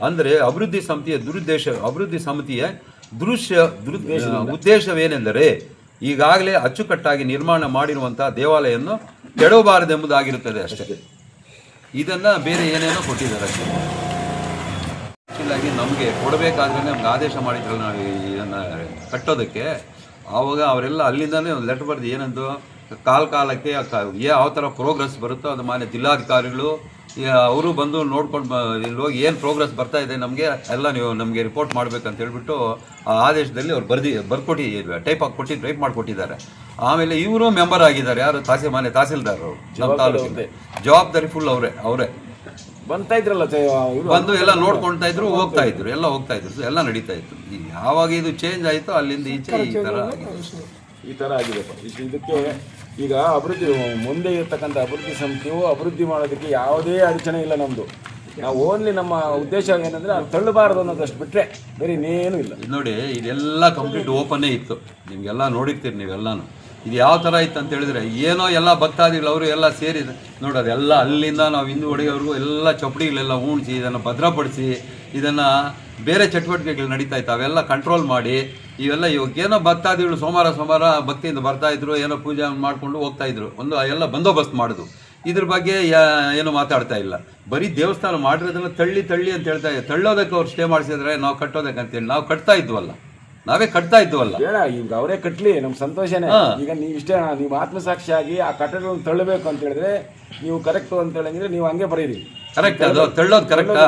ಅಂದರೆ ಅಭಿವೃದ್ಧಿ ಸಮಿತಿಯ ಉದ್ದೇಶವೇನೆಂದರೆ ಈಗಾಗಲೇ ಅಚ್ಚುಕಟ್ಟಾಗಿ ನಿರ್ಮಾಣ ಮಾಡಿರುವಂತಹ ದೇವಾಲಯವನ್ನು ಕೆಡವಬಾರದೆಂಬುದಾಗಿರುತ್ತದೆ ಅಷ್ಟೇ. ಇದನ್ನ ಬೇರೆ ಏನೇನೋ ಕೊಟ್ಟಿದ್ದಾರೆ ಅಷ್ಟೇ. ಆ್ಯಕ್ಚುಲಾಗಿ ನಮಗೆ ಕೊಡಬೇಕಾದ್ರೆ ನಮ್ಗೆ ಆದೇಶ ಮಾಡಿದ್ರಲ್ಲ ನಾವು ಇದನ್ನು ಕಟ್ಟೋದಕ್ಕೆ, ಆವಾಗ ಅವರೆಲ್ಲ ಅಲ್ಲಿಂದನೇ ಒಂದು ಲೆಟರ್ ಬರೆದು ಏನಂದು ಕಾಲಕ್ಕೆ ಯಾವ ಥರ ಪ್ರೋಗ್ರೆಸ್ ಬರುತ್ತೋ ಅದು ಮಾನ್ಯ ಜಿಲ್ಲಾಧಿಕಾರಿಗಳು ಅವರು ಬಂದು ನೋಡ್ಕೊಂಡು ಇಲ್ಲಿ ಹೋಗಿ ಏನು ಪ್ರೋಗ್ರೆಸ್ ಬರ್ತಾ ಇದೆ ನಮಗೆ ಎಲ್ಲ ನೀವು ನಮಗೆ ರಿಪೋರ್ಟ್ ಮಾಡಬೇಕಂತ ಹೇಳ್ಬಿಟ್ಟು ಆ ಆದೇಶದಲ್ಲಿ ಅವ್ರು ಟೈಪ್ ಮಾಡಿಕೊಟ್ಟಿದ್ದಾರೆ. ಆಮೇಲೆ ಇವರು ಮೆಂಬರ್ ಆಗಿದ್ದಾರೆ, ಯಾರು ಮಾನ್ಯ ತಹಸೀಲ್ದಾರರು ನಮ್ಮ ತಾಲೂಕಿನ ಜವಾಬ್ದಾರಿ ಫುಲ್ ಅವರೇ ಬಂತಾ ಇದ್ರಲ್ಲ, ಬಂದು ಎಲ್ಲ ನೋಡ್ಕೊಳ್ತಾ ಇದ್ರು, ಹೋಗ್ತಾ ಇದ್ರು, ಎಲ್ಲ ನಡೀತಾ ಇತ್ತು. ಯಾವಾಗ ಇದು ಚೇಂಜ್ ಆಯಿತು ಅಲ್ಲಿಂದ ಈಚೆ ಈ ಥರ ಆಗಿದೆ. ಇದಕ್ಕೆ ಈಗ ಅಭಿವೃದ್ಧಿ ಮುಂದೆ ಇರತಕ್ಕಂಥ ಅಭಿವೃದ್ಧಿ ಸಮಿತಿಯು ಅಭಿವೃದ್ಧಿ ಮಾಡೋದಕ್ಕೆ ಯಾವುದೇ ಅಡಚಣೆ ಇಲ್ಲ. ನಮ್ಮದು ನಾವು ಓನ್ಲಿ ನಮ್ಮ ಉದ್ದೇಶ ಏನಂದರೆ ಅದು ತಳ್ಳಬಾರದು ಅನ್ನೋದಷ್ಟು ಬಿಟ್ಟರೆ ಬೇರೆ ಇನ್ನೇನು ಇಲ್ಲ. ನೋಡಿ, ಇದೆಲ್ಲ ಕಂಪ್ಲೀಟ್ ಓಪನ್ನೇ ಇತ್ತು, ನಿಮಗೆಲ್ಲ ನೋಡಿರ್ತೀರಿ ನೀವೆಲ್ಲನೂ. ಇದು ಯಾವ ಥರ ಇತ್ತು ಅಂತ ಹೇಳಿದ್ರೆ, ಏನೋ ಎಲ್ಲ ಭಕ್ತಾದಿಗಳು ಅವರು ಎಲ್ಲ ಸೇರಿ ನೋಡೋದೆಲ್ಲ ಅಲ್ಲಿಂದ ನಾವು ಹಿಂದುವರೆಯವರೆಗೂ ಎಲ್ಲ ಚಪ್ಪಡಿಗಳೆಲ್ಲ ಉಣಿಸಿ ಇದನ್ನು ಭದ್ರಪಡಿಸಿ ಇದನ್ನು ಬೇರೆ ಚಟುವಟಿಕೆಗಳು ನಡೀತಾ ಇತ್ತು ಅವೆಲ್ಲ ಕಂಟ್ರೋಲ್ ಮಾಡಿ ಇವೆಲ್ಲ ಇವಾಗ ಏನೋ ಭಕ್ತಾದಿಗಳು ಸೋಮವಾರ ಭಕ್ತಿಯಿಂದ ಬರ್ತಾಯಿದ್ರು, ಏನೋ ಪೂಜೆ ಮಾಡಿಕೊಂಡು ಹೋಗ್ತಾಯಿದ್ರು, ಎಲ್ಲ ಬಂದೋಬಸ್ತ್ ಮಾಡೋದು. ಇದ್ರ ಬಗ್ಗೆ ಏನು ಮಾತಾಡ್ತಾ ಇಲ್ಲ. ಬರೀ ದೇವಸ್ಥಾನ ಮಾಡಿರೋದೆಲ್ಲ ತಳ್ಳಿ ಅಂತ ಹೇಳ್ತಾ ಇದ್ದಾರೆ. ತಳ್ಳೋದಕ್ಕೆ ಅವ್ರು ಸ್ಟೇ ಮಾಡಿಸಿದ್ರೆ ನಾವು ಕಟ್ಟೋದಕ್ಕೆ ಅಂತೇಳಿ ನಾವು ಕಟ್ತಾ ಇದ್ವಲ್ಲ, ನಾವೇ ಕಟ್ತಾ ಇದ್ವಲ್ಲ. ಬೇಡ, ಈಗ ಅವರೇ ಕಟ್ಲಿ, ನಮ್ಮ ಸಂತೋಷನೇ. ಈಗ ನೀವು ಇಷ್ಟೇ, ನೀವು ಆತ್ಮಸಾಕ್ಷಿಯಾಗಿ ಆ ಕಟ್ಟಡಗಳನ್ನು ತಳ್ಳಬೇಕು ಅಂತ ಹೇಳಿದ್ರೆ ನೀವು ಕರೆಕ್ಟು ಅಂತ ಹೇಳಿದ್ರೆ ನೀವು ಹಂಗೆ ಬರೀರಿ. ಕರೆಕ್ಟ್, ಅದು ತಳ್ಳೋದು ಕರೆಕ್ಟ್.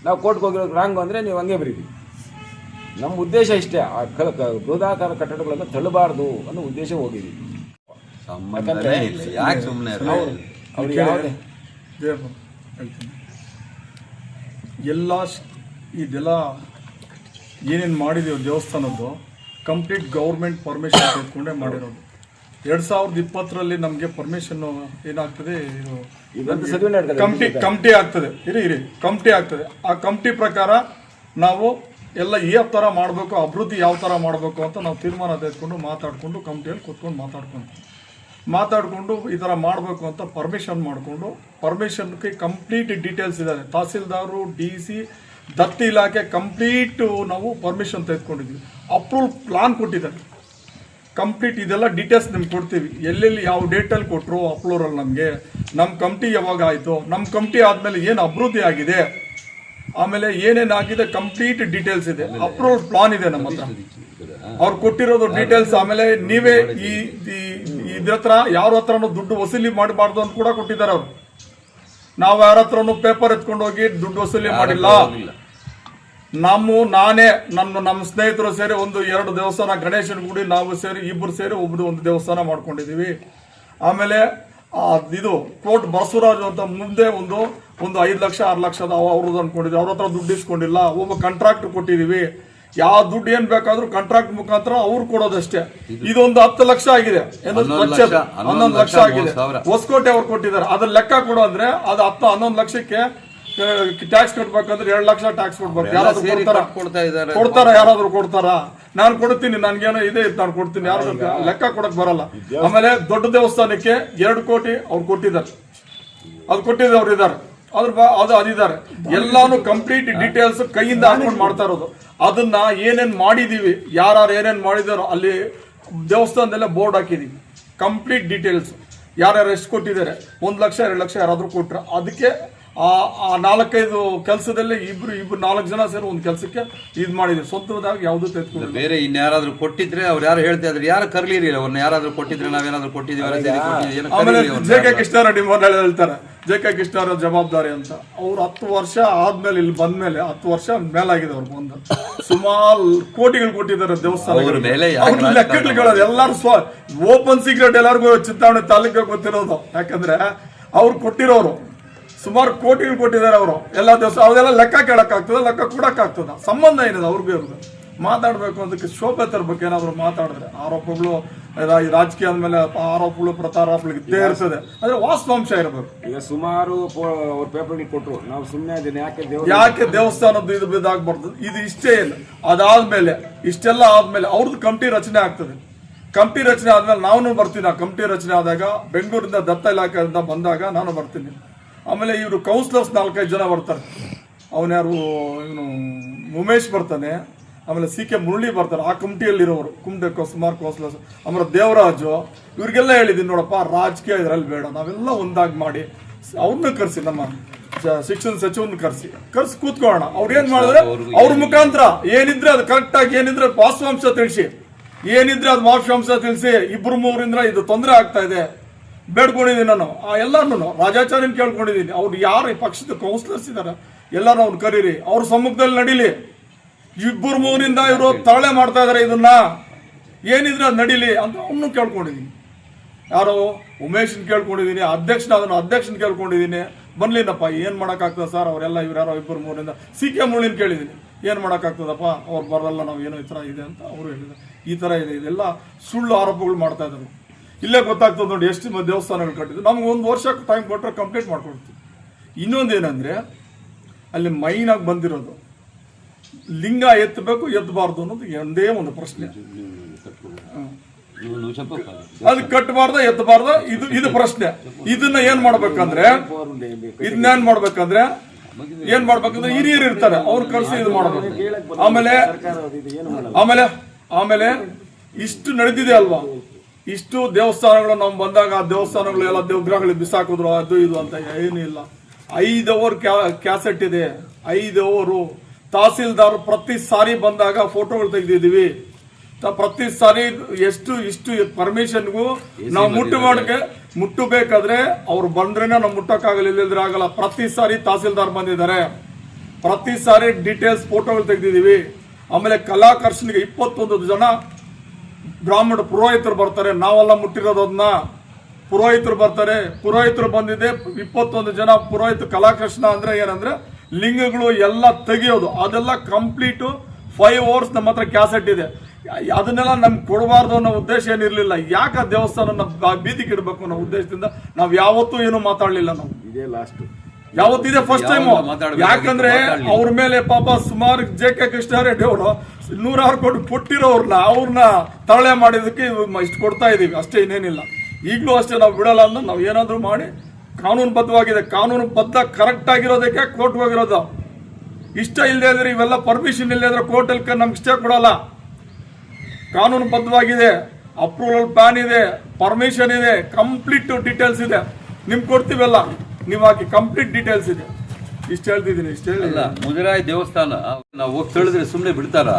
ನಾವು ಕೋರ್ಟ್ಗೆ ಹೋಗಿರೋದು ರಾಂಗ್ ಅಂದರೆ ನೀವು ಹಂಗೆ ಬರೀರಿ. ನಮ್ಮ ಉದ್ದೇಶ ಇಷ್ಟೇ, ಆ ಬೃಹದಾಕಾರ ಕಟ್ಟಡಗಳನ್ನು ತಳ್ಳಬಾರ್ದು ಅನ್ನೋ ಉದ್ದೇಶ ಹೋಗಿದ್ವಿ. ಯಾಕೆ ಸುಮ್ಮನೆ ಅವ್ರು ಯಾವುದೇ ಇದೆಲ್ಲ ಏನೇನು ಮಾಡಿದೀವಿ ದೇವಸ್ಥಾನದ್ದು ಕಂಪ್ಲೀಟ್ ಗೌರ್ಮೆಂಟ್ ಪರ್ಮಿಷನ್ ತೆಗೆದುಕೊಂಡೇ ಮಾಡಿರೋದು. 2020ರಲ್ಲಿ ನಮಗೆ ಪರ್ಮಿಷನ್ ಏನಾಗ್ತದೆ, ಕಮಿಟಿ ಆಗ್ತದೆ, ಕಮಿಟಿ ಆಗ್ತದೆ. ಆ ಕಮಿಟಿ ಪ್ರಕಾರ ನಾವು ಎಲ್ಲ ಯಾವ ಥರ ಮಾಡಬೇಕು, ಅಭಿವೃದ್ಧಿ ಯಾವ ಥರ ಮಾಡಬೇಕು ಅಂತ ನಾವು ತೀರ್ಮಾನ ತೆಗೆದುಕೊಂಡು ಮಾತಾಡಿಕೊಂಡು ಕಮಿಟಿಯಲ್ಲಿ ಕೂತ್ಕೊಂಡು ಮಾತಾಡ್ಕೊಂಡು ಈ ಥರ ಮಾಡಬೇಕು ಅಂತ ಪರ್ಮಿಷನ್ ಮಾಡಿಕೊಂಡು, ಪರ್ಮಿಷನ್ಗೆ ಕಂಪ್ಲೀಟ್ ಡೀಟೇಲ್ಸ್ ಇದ್ದಾರೆ. ತಹಸೀಲ್ದಾರು, DC, ದತ್ತಿ ಇಲಾಖೆ ಕಂಪ್ಲೀಟು ನಾವು ಪರ್ಮಿಷನ್ ತೆಗೆದುಕೊಂಡಿದ್ವಿ. ಅಪ್ರೂವಲ್ ಪ್ಲಾನ್ ಕೊಟ್ಟಿದ್ದಾರೆ ಕಂಪ್ಲೀಟ್. ಇದೆಲ್ಲ ಡೀಟೇಲ್ಸ್ ನಿಮ್ಗೆ ಕೊಡ್ತೀವಿ, ಎಲ್ಲೆಲ್ಲಿ ಯಾವ ಡೇಟಲ್ಲಿ ಕೊಟ್ಟರು ಅಪ್ರೂವಲ್ ನಮಗೆ, ನಮ್ಮ ಕಮಿಟಿ ಯಾವಾಗ ಆಯಿತು, ನಮ್ಮ ಕಮಿಟಿ ಆದಮೇಲೆ ಏನು ಅಭಿವೃದ್ಧಿ ಆಗಿದೆ, ಆಮೇಲೆ ಏನೇನಾಗಿದೆ ಕಂಪ್ಲೀಟ್ ಡೀಟೇಲ್ಸ್ ಇದೆ. ಅಪ್ರೂವಲ್ ಪ್ಲಾನ್ ಇದೆ ನಮ್ಮ ಹತ್ರ, ಅವ್ರು ಕೊಟ್ಟಿರೋದು ಡೀಟೇಲ್ಸ್. ಆಮೇಲೆ ನೀವೇ ಇದ್ರ ಹತ್ರ ಯಾರ ಹತ್ರನೂ ದುಡ್ಡು ವಸೂಲಿ ಮಾಡಬಾರ್ದು ಅಂತ ಕೂಡ ಕೊಟ್ಟಿದ್ದಾರೆ ಅವರು. ನಾವು ಯಾರ ಹತ್ರನೂ ಪೇಪರ್ ಎತ್ಕೊಂಡು ಹೋಗಿ ದುಡ್ಡು ವಸೂಲಿ ಮಾಡಿಲ್ಲ. ನಮ್ಮ ಸ್ನೇಹಿತರು ಸೇರಿ 1-2 ದೇವಸ್ಥಾನ, ಗಣೇಶನ ಗುಡಿ ನಾವು ಸೇರಿ ಇಬ್ಬರು ಸೇರಿ ಒಂದು ದೇವಸ್ಥಾನ ಮಾಡ್ಕೊಂಡಿದ್ದೀವಿ. ಆಮೇಲೆ ಇದು ಕೋರ್ಟ್ ಬಸವರಾಜು ಅಂತ ಮುಂದೆ ಒಂದು 5 ಲಕ್ಷ 6 ಲಕ್ಷದ ಅವ್ರದ್ದು ಅನ್ಕೊಂಡಿದ್ವಿ. ಅವ್ರ ಹತ್ರ ದುಡ್ಡು ಇಸ್ಕೊಂಡಿಲ್ಲ. ಒಬ್ಬ ಕಾಂಟ್ರಾಕ್ಟ್ ಕೊಟ್ಟಿದ್ದೀವಿ. ಯಾವ ದುಡ್ಡು ಏನ್ ಬೇಕಾದ್ರೂ ಕಾಂಟ್ರಾಕ್ಟ್ ಮುಖಾಂತರ ಅವ್ರು ಕೊಡೋದಷ್ಟೇ. ಇದೊಂದು 10 ಲಕ್ಷ ಆಗಿದೆ, 11 ಲಕ್ಷ ಆಗಿದೆ. ಹೊಸಕೋಟೆ ಅವ್ರು ಕೊಟ್ಟಿದ್ದಾರೆ. ಅದ್ರ ಲೆಕ್ಕ ಕೊಡು ಅಂದ್ರೆ ಅದು 11 ಲಕ್ಷಕ್ಕೆ ಟ್ಯಾಕ್ಸ್ ಕಟ್ಬೇಕಂದ್ರೆ 2 ಲಕ್ಷ ಟ್ಯಾಕ್ಸ್ ಕೊಡ್ಬೇಕು. ಕೊಡ್ತಾರ ಯಾರಾದ್ರೂ ಕೊಡ್ತಾರ? ನಾನು ಕೊಡ್ತೀನಿ, ನನ್ಗೇನೋ ಇದೆ ನಾನು ಕೊಡ್ತೀನಿ, ಯಾರು ಲೆಕ್ಕ ಕೊಡಕ್ ಬರಲ್ಲ. ಆಮೇಲೆ ದೊಡ್ಡ ದೇವಸ್ಥಾನಕ್ಕೆ 2 ಕೋಟಿ ಅವ್ರು ಕೊಟ್ಟಿದ್ದಾರೆ, ಅದು ಕೊಟ್ಟಿದ್ದು ಅವ್ರು ಇದ್ದಾರೆ, ಅದಿದ್ದಾರೆ. ಎಲ್ಲಾನು ಕಂಪ್ಲೀಟ್ ಡೀಟೇಲ್ಸ್ ಕೈಯಿಂದ ಹಾಕೊಂಡು ಮಾಡ್ತಾ ಇರೋದು. ಅದನ್ನ ಏನೇನ್ ಮಾಡಿದೀವಿ, ಯಾರು ಏನೇನ್ ಮಾಡಿದಾರೋ ಅಲ್ಲಿ ದೇವಸ್ಥಾನದಲ್ಲೇ ಬೋರ್ಡ್ ಹಾಕಿದೀವಿ. ಕಂಪ್ಲೀಟ್ ಡೀಟೇಲ್ಸ್ ಯಾರ್ಯಾರು ಎಷ್ಟು ಕೊಟ್ಟಿದ್ದಾರೆ, 1 ಲಕ್ಷ 2 ಲಕ್ಷ ಯಾರಾದ್ರೂ ಕೊಟ್ರೆ ಅದಕ್ಕೆ ಆ 4-5 ಕೆಲಸದಲ್ಲಿ ಇಬ್ರು 4 ಜನ ಸೇರಿ ಒಂದು ಕೆಲಸಕ್ಕೆ ಇದು ಮಾಡಿದ್ವಿ. ಸ್ವಂತವಾಗಿ ಯಾವ್ದು ತೆಗೆದುಕೊಂಡು ಬೇರೆ ಇನ್ಯಾರಾದ್ರೂ ಕೊಟ್ಟಿದ್ರೆ ಅವ್ರು ಯಾರು ಹೇಳ್ತಾ ಇದ್ರು, ಯಾರು ಕರ್ಲಿರಿ ಅವ್ರನ್ನ, ಯಾರಾದ್ರೂ ಕೊಟ್ಟಿದ್ರೆ ನಾವೇನಾದ್ರೂ ಕೊಟ್ಟಿದ್ದೀವಿ. ಆಮೇಲೆ JK ಕೃಷ್ಣಾರೆಡ್ಡಿ ಮೊದಲು ಹೇಳ್ತಾರೆ, JK ಕೃಷ್ಣಾರೆಡ್ಡಿ ಜವಾಬ್ದಾರಿ ಅಂತ. ಅವ್ರು 10 ವರ್ಷ ಆದ್ಮೇಲೆ ಇಲ್ಲಿ ಬಂದ್ಮೇಲೆ 10 ವರ್ಷ ಮೇಲಾಗಿದೆ ಅವ್ರು ಬಂದು ಸುಮಾರು ಕೋಟಿಗಳು ಕೊಟ್ಟಿದ್ದಾರೆ ದೇವಸ್ಥಾನ. ಲೆಕ್ಕಗಳು ಎಲ್ಲಾರು ಓಪನ್ ಸೀಕ್ರೆಟ್ ಎಲ್ಲರಿಗೂ ಚಿಂತಾಮಣಿ ತಾಲೂಕಿಗೆ ಗೊತ್ತಿರೋದು. ಯಾಕಂದ್ರೆ ಅವ್ರು ಕೊಟ್ಟಿರೋರು ಸುಮಾರು ಕೋಟಿಗಳು ಕೊಟ್ಟಿದ್ದಾರೆ ಅವರು ಎಲ್ಲ ದೇವಸ್ಥಾನ. ಅವೆಲ್ಲ ಲೆಕ್ಕ ಕೇಳಕ್ಕಾಗ್ತದ, ಲೆಕ್ಕ ಕೊಡಕ್ಕಾಗ್ತದ? ಸಂಬಂಧ ಏನಿದೆ ಅವ್ರಿಗೂ ಇರೋದು. ಮಾತಾಡ್ಬೇಕು, ಅದಕ್ಕೆ ಶೋಭೆ ತರಬೇಕು. ಏನಾದ್ರು ಮಾತಾಡಿದ್ರೆ ಆರೋಪಗಳು, ರಾಜಕೀಯ ಅಂದ್ಮೇಲೆ ಆರೋಪಗಳು ಪ್ರತ್ಯಾರೋಪಗಳು ಇದ್ದೇ ಇರ್ತದೆ. ಆದ್ರೆ ವಾಸ್ತವಾಂಶ ಇರಬೇಕು. ಈಗ ಸುಮಾರು ಅವ್ರ ಪೇಪರ್ಗಳು ಕೊಟ್ಟರು, ನಾವು ಸುಮ್ಮನೆ ಯಾಕೆ ದೇವಸ್ಥಾನದ್ದು ಇದು ಬಿದ್ದಾಗಬಾರ್ದು? ಇದು ಇಷ್ಟೇ ಇಲ್ಲ. ಅದಾದ್ಮೇಲೆ ಇಷ್ಟೆಲ್ಲ ಆದ್ಮೇಲೆ ಅವ್ರದ್ದು ಕಮಿಟಿ ರಚನೆ ಆಗ್ತದೆ. ಕಮಿಟಿ ರಚನೆ ಆದ್ಮೇಲೆ ನಾನು ಬರ್ತೀನಿ. ಆ ಕಮಿಟಿ ರಚನೆ ಆದಾಗ ಬೆಂಗಳೂರಿಂದ ದತ್ತ ಇಲಾಖೆಯಿಂದ ಬಂದಾಗ ನಾನು ಬರ್ತೀನಿ. ಆಮೇಲೆ ಇವರು ಕೌನ್ಸಿಲರ್ಸ್ 4-5 ಜನ ಬರ್ತಾರೆ. ಅವನ್ಯಾರು ಇವನು ಉಮೇಶ್ ಬರ್ತಾನೆ, ಆಮೇಲೆ ಸಿ ಕೆ ಮುರಳಿ ಬರ್ತಾರೆ, ಆ ಕಮಿಟಿಯಲ್ಲಿರೋರು, ಸುಮಾರು ಕೌನ್ಸಿಲರ್ಸ್, ಆಮೇಲೆ ದೇವರಾಜು, ಇವ್ರಿಗೆಲ್ಲ ಹೇಳಿದ್ದೀನಿ ನೋಡಪ್ಪ ರಾಜಕೀಯ ಇದರಲ್ಲಿ ಬೇಡ, ನಾವೆಲ್ಲ ಒಂದಾಗಿ ಮಾಡಿ ಅವ್ರನ್ನ ಕರೆಸಿ, ನಮ್ಮ ಶಿಕ್ಷಣ ಸಚಿವನ್ನ ಕರೆಸಿ ಕೂತ್ಕೊಳ್ಳೋಣ. ಅವ್ರು ಏನ್ ಮಾಡಿದ್ರೆ ಅವ್ರ ಮುಖಾಂತರ ಏನಿದ್ರೆ ಅದು ಕರೆಕ್ಟ್ ಆಗಿ ಏನಿದ್ರೆ ವಾಸ್ತವಾಂಶ ತಿಳಿಸಿ, ಏನಿದ್ರೆ ಅದು ವಾಸ್ತವಾಂಶ ತಿಳಿಸಿ, ಇಬ್ರು ಮೂರಿಂದ ಇದು ತೊಂದರೆ ಆಗ್ತಾ ಇದೆ ಬೇಡ್ಕೊಂಡಿದ್ದೀನಿ ನಾನು. ಎಲ್ಲಾನು ರಾಜಾಚಾರ್ಯನ್ ಕೇಳ್ಕೊಂಡಿದ್ದೀನಿ. ಅವ್ರು ಯಾರು ಈ ಪಕ್ಷದ ಕೌನ್ಸಿಲರ್ಸ್ ಇದಾರೆ ಎಲ್ಲಾರು ಅವ್ರು ಕರೀರಿ, ಅವ್ರ ಸಮ್ಮುಖದಲ್ಲಿ ನಡೀಲಿ. ಇಬ್ಬರು ಮೂರಿಂದ ಇವರು ತರಳೆ ಮಾಡ್ತಾ ಇದಾರೆ, ಇದನ್ನ ಏನಿದ್ರೆ ಅದು ನಡೀಲಿ ಅಂತ ಅವನು ಕೇಳ್ಕೊಂಡಿದ್ದೀನಿ. ಯಾರೋ ಉಮೇಶನ್ ಕೇಳ್ಕೊಂಡಿದ್ದೀನಿ, ಅಧ್ಯಕ್ಷನ ಕೇಳ್ಕೊಂಡಿದ್ದೀನಿ. ಬರ್ಲಿನಪ್ಪ ಏನ್ ಮಾಡಕ್ಕಾಗ್ತದೆ ಸರ್, ಅವರೆಲ್ಲ ಇವ್ರು ಯಾರೋ ಇಬ್ಬರು ಮೂರಿಂದ. ಸಿ ಕೆ ಮುರಳಿನ ಕೇಳಿದ್ದೀನಿ, ಏನ್ ಮಾಡಕ್ಕಾಗ್ತದಪ್ಪ, ಅವ್ರು ಬರಲ್ಲ, ನಾವು ಏನೋ ಈ ತರ ಇದೆ ಅಂತ ಅವರು ಹೇಳಿದ್ದಾರೆ. ಈ ತರ ಇದೆ, ಇದೆಲ್ಲ ಸುಳ್ಳು ಆರೋಪಗಳು ಮಾಡ್ತಾ ಇದ್ದಾರೆ. ಇಲ್ಲೇ ಗೊತ್ತಾಗ್ತದೆ ನೋಡಿ ಎಷ್ಟು ದೇವಸ್ಥಾನಗಳು ಕಟ್ಟಿದ್ರು. ನಮ್ಗೆ 1 ವರ್ಷ ಟೈಮ್ ಕೊಟ್ಟರೆ ಕಂಪ್ಲೀಟ್ ಮಾಡ್ಕೊಡ್ತೀವಿ. ಇನ್ನೊಂದೇನಂದ್ರೆ ಅಲ್ಲಿ ಮೈನ್ ಆಗಿ ಬಂದಿರೋದು ಲಿಂಗ ಎತ್ತಬೇಕು ಎತ್ತಬಾರ್ದು ಅನ್ನೋದು ಒಂದೇ ಒಂದು ಪ್ರಶ್ನೆ. ಅದು ಕಟ್ಟಬಾರ್ದ ಎತ್ತಬಾರ್ದ, ಇದು ಪ್ರಶ್ನೆ. ಇದನ್ನ ಏನ್ ಮಾಡ್ಬೇಕಂದ್ರೆ ಹಿರಿಯರು ಇರ್ತಾರೆ, ಅವ್ರು ಕಳ್ಸಿ ಇದು ಮಾಡ್ಬೇಕು. ಆಮೇಲೆ ಇಷ್ಟು ನಡೆದಿದೆ ಅಲ್ವಾ, ಇಷ್ಟು ದೇವಸ್ಥಾನಗಳು ನಾವು ಬಂದಾಗ ಆ ದೇವಸ್ಥಾನಗಳು ಎಲ್ಲ ದೇವಗ್ರಹಗಳಿಗೆ ಬಿಸಾಕಿದ್ರು, ಅದು ಇದು ಅಂತ ಏನೂ ಇಲ್ಲ. 5 ಅವರ್ ಕ್ಯಾಸೆಟ್ ಇದೆ, 5 ಅವರು. ತಹಸೀಲ್ದಾರ್ ಪ್ರತಿ ಸಾರಿ ಬಂದಾಗ ಫೋಟೋಗಳು ತೆಗೆದಿದ್ದೀವಿ. ಪ್ರತಿ ಸಾರಿ ಇಷ್ಟು ಪರ್ಮಿಷನ್ಗೂ ನಾವು ಮುಟ್ಟಬೇಕಾದ್ರೆ ಅವ್ರು ಬಂದ್ರೇನೆ ನಾವು ಮುಟ್ಟಕ್ಕಾಗಲ್ಲ, ಇಲ್ಲದ್ರೆ ಆಗಲ್ಲ. ಪ್ರತಿ ಸಾರಿ ತಹಸೀಲ್ದಾರ್ ಬಂದಿದ್ದಾರೆ, ಪ್ರತಿ ಸಾರಿ ಡೀಟೇಲ್ಸ್ ಫೋಟೋಗಳು ತೆಗೆದಿದ್ದೀವಿ. ಆಮೇಲೆ ಕಲಾಕರ್ಷಣಿಗೆ 21 ಜನ ಬ್ರಾಹ್ಮಣ ಪುರೋಹಿತರು ಬರ್ತಾರೆ, ನಾವೆಲ್ಲ ಮುಟ್ಟಿರೋದನ್ನ. ಪುರೋಹಿತರು ಬರ್ತಾರೆ, ಪುರೋಹಿತರು ಬಂದಿದೆ 21 ಜನ ಪುರೋಹಿತ. ಕಲಾಕೃಷ್ಣ ಅಂದ್ರೆ ಏನಂದ್ರೆ ಲಿಂಗಗಳು ಎಲ್ಲ ತೆಗೆಯೋದು, ಅದೆಲ್ಲ ಕಂಪ್ಲೀಟ್ 5 ಅವರ್ಸ್ ನಮ್ಮ ಹತ್ರ ಕ್ಯಾಸೆಟ್ ಇದೆ. ಅದನ್ನೆಲ್ಲ ನಮ್ಗೆ ಕೊಡಬಾರ್ದು ಅನ್ನೋ ಉದ್ದೇಶ ಏನಿರ್ಲಿಲ್ಲ. ಯಾಕೆ ದೇವಸ್ಥಾನ ಬೀದಿಗೆ ಇಡಬೇಕು ಅನ್ನೋ ಉದ್ದೇಶದಿಂದ ನಾವು ಯಾವತ್ತೂ ಏನು ಮಾತಾಡ್ಲಿಲ್ಲ. ನಾವು ಇದೇ ಲಾಸ್ಟ್, ಯಾವತ್ತಿದೆ ಫಸ್ಟ್ ಟೈಮ್. ಯಾಕಂದ್ರೆ ಅವ್ರ ಮೇಲೆ ಪಾಪ ಸುಮಾರು JK ಕೃಷ್ಣಾರೆಡ್ಡಿ ಅವರು 100 ಕೋಟಿ ಅವ್ರನ್ನ ತರಳೆ ಮಾಡಿದಕ್ಕೆ ಇಷ್ಟು ಕೊಡ್ತಾ ಇದೀವಿ ಅಷ್ಟೇ, ಇನ್ನೇನಿಲ್ಲ. ಈಗಲೂ ಅಷ್ಟೇ ನಾವು ಬಿಡಲ್ಲ ಅಂದ್ರೆ ನಾವು ಏನಾದ್ರೂ ಮಾಡಿ ಕಾನೂನುಬದ್ಧವಾಗಿದೆ, ಕಾನೂನುಬದ್ಧ ಕರೆಕ್ಟ್ ಆಗಿರೋದಕ್ಕೆ ಕೋರ್ಟ್ ಹೋಗಿರೋದು. ಇಷ್ಟ ಇಲ್ಲದೆ ಇದ್ರೆ ಇವೆಲ್ಲ ಪರ್ಮಿಷನ್ ಇಲ್ಲದೆ ಇದ್ರೆ ಕೋರ್ಟಲ್ಲಿ ನಮ್ಗೆ ಇಷ್ಟ ಕೊಡಲ್ಲ. ಕಾನೂನುಬದ್ಧವಾಗಿದೆ, ಅಪ್ರೂವಲ್ ಪ್ಲಾನ್ ಇದೆ, ಪರ್ಮಿಷನ್ ಇದೆ, ಕಂಪ್ಲೀಟ್ ಡೀಟೇಲ್ಸ್ ಇದೆ. ನಿಮ್ಗೆ ಕೊಡ್ತೀವಲ್ಲ, ನೀವು ಹಾಕಿ ಕಂಪ್ಲೀಟ್ ಡೀಟೇಲ್ಸ್ ಇದೆ. ಇಷ್ಟು ಹೇಳ್ತಿದ್ದೀನಿ. ಇಷ್ಟು ಹೇಳಿಲ್ಲ. ಮುಜರಾಯಿ ದೇವಸ್ಥಾನ ನಾವು ಹೋಗಿ ತಿಳಿದ್ರೆ ಸುಮ್ಮನೆ ಬಿಡ್ತಾರಾ?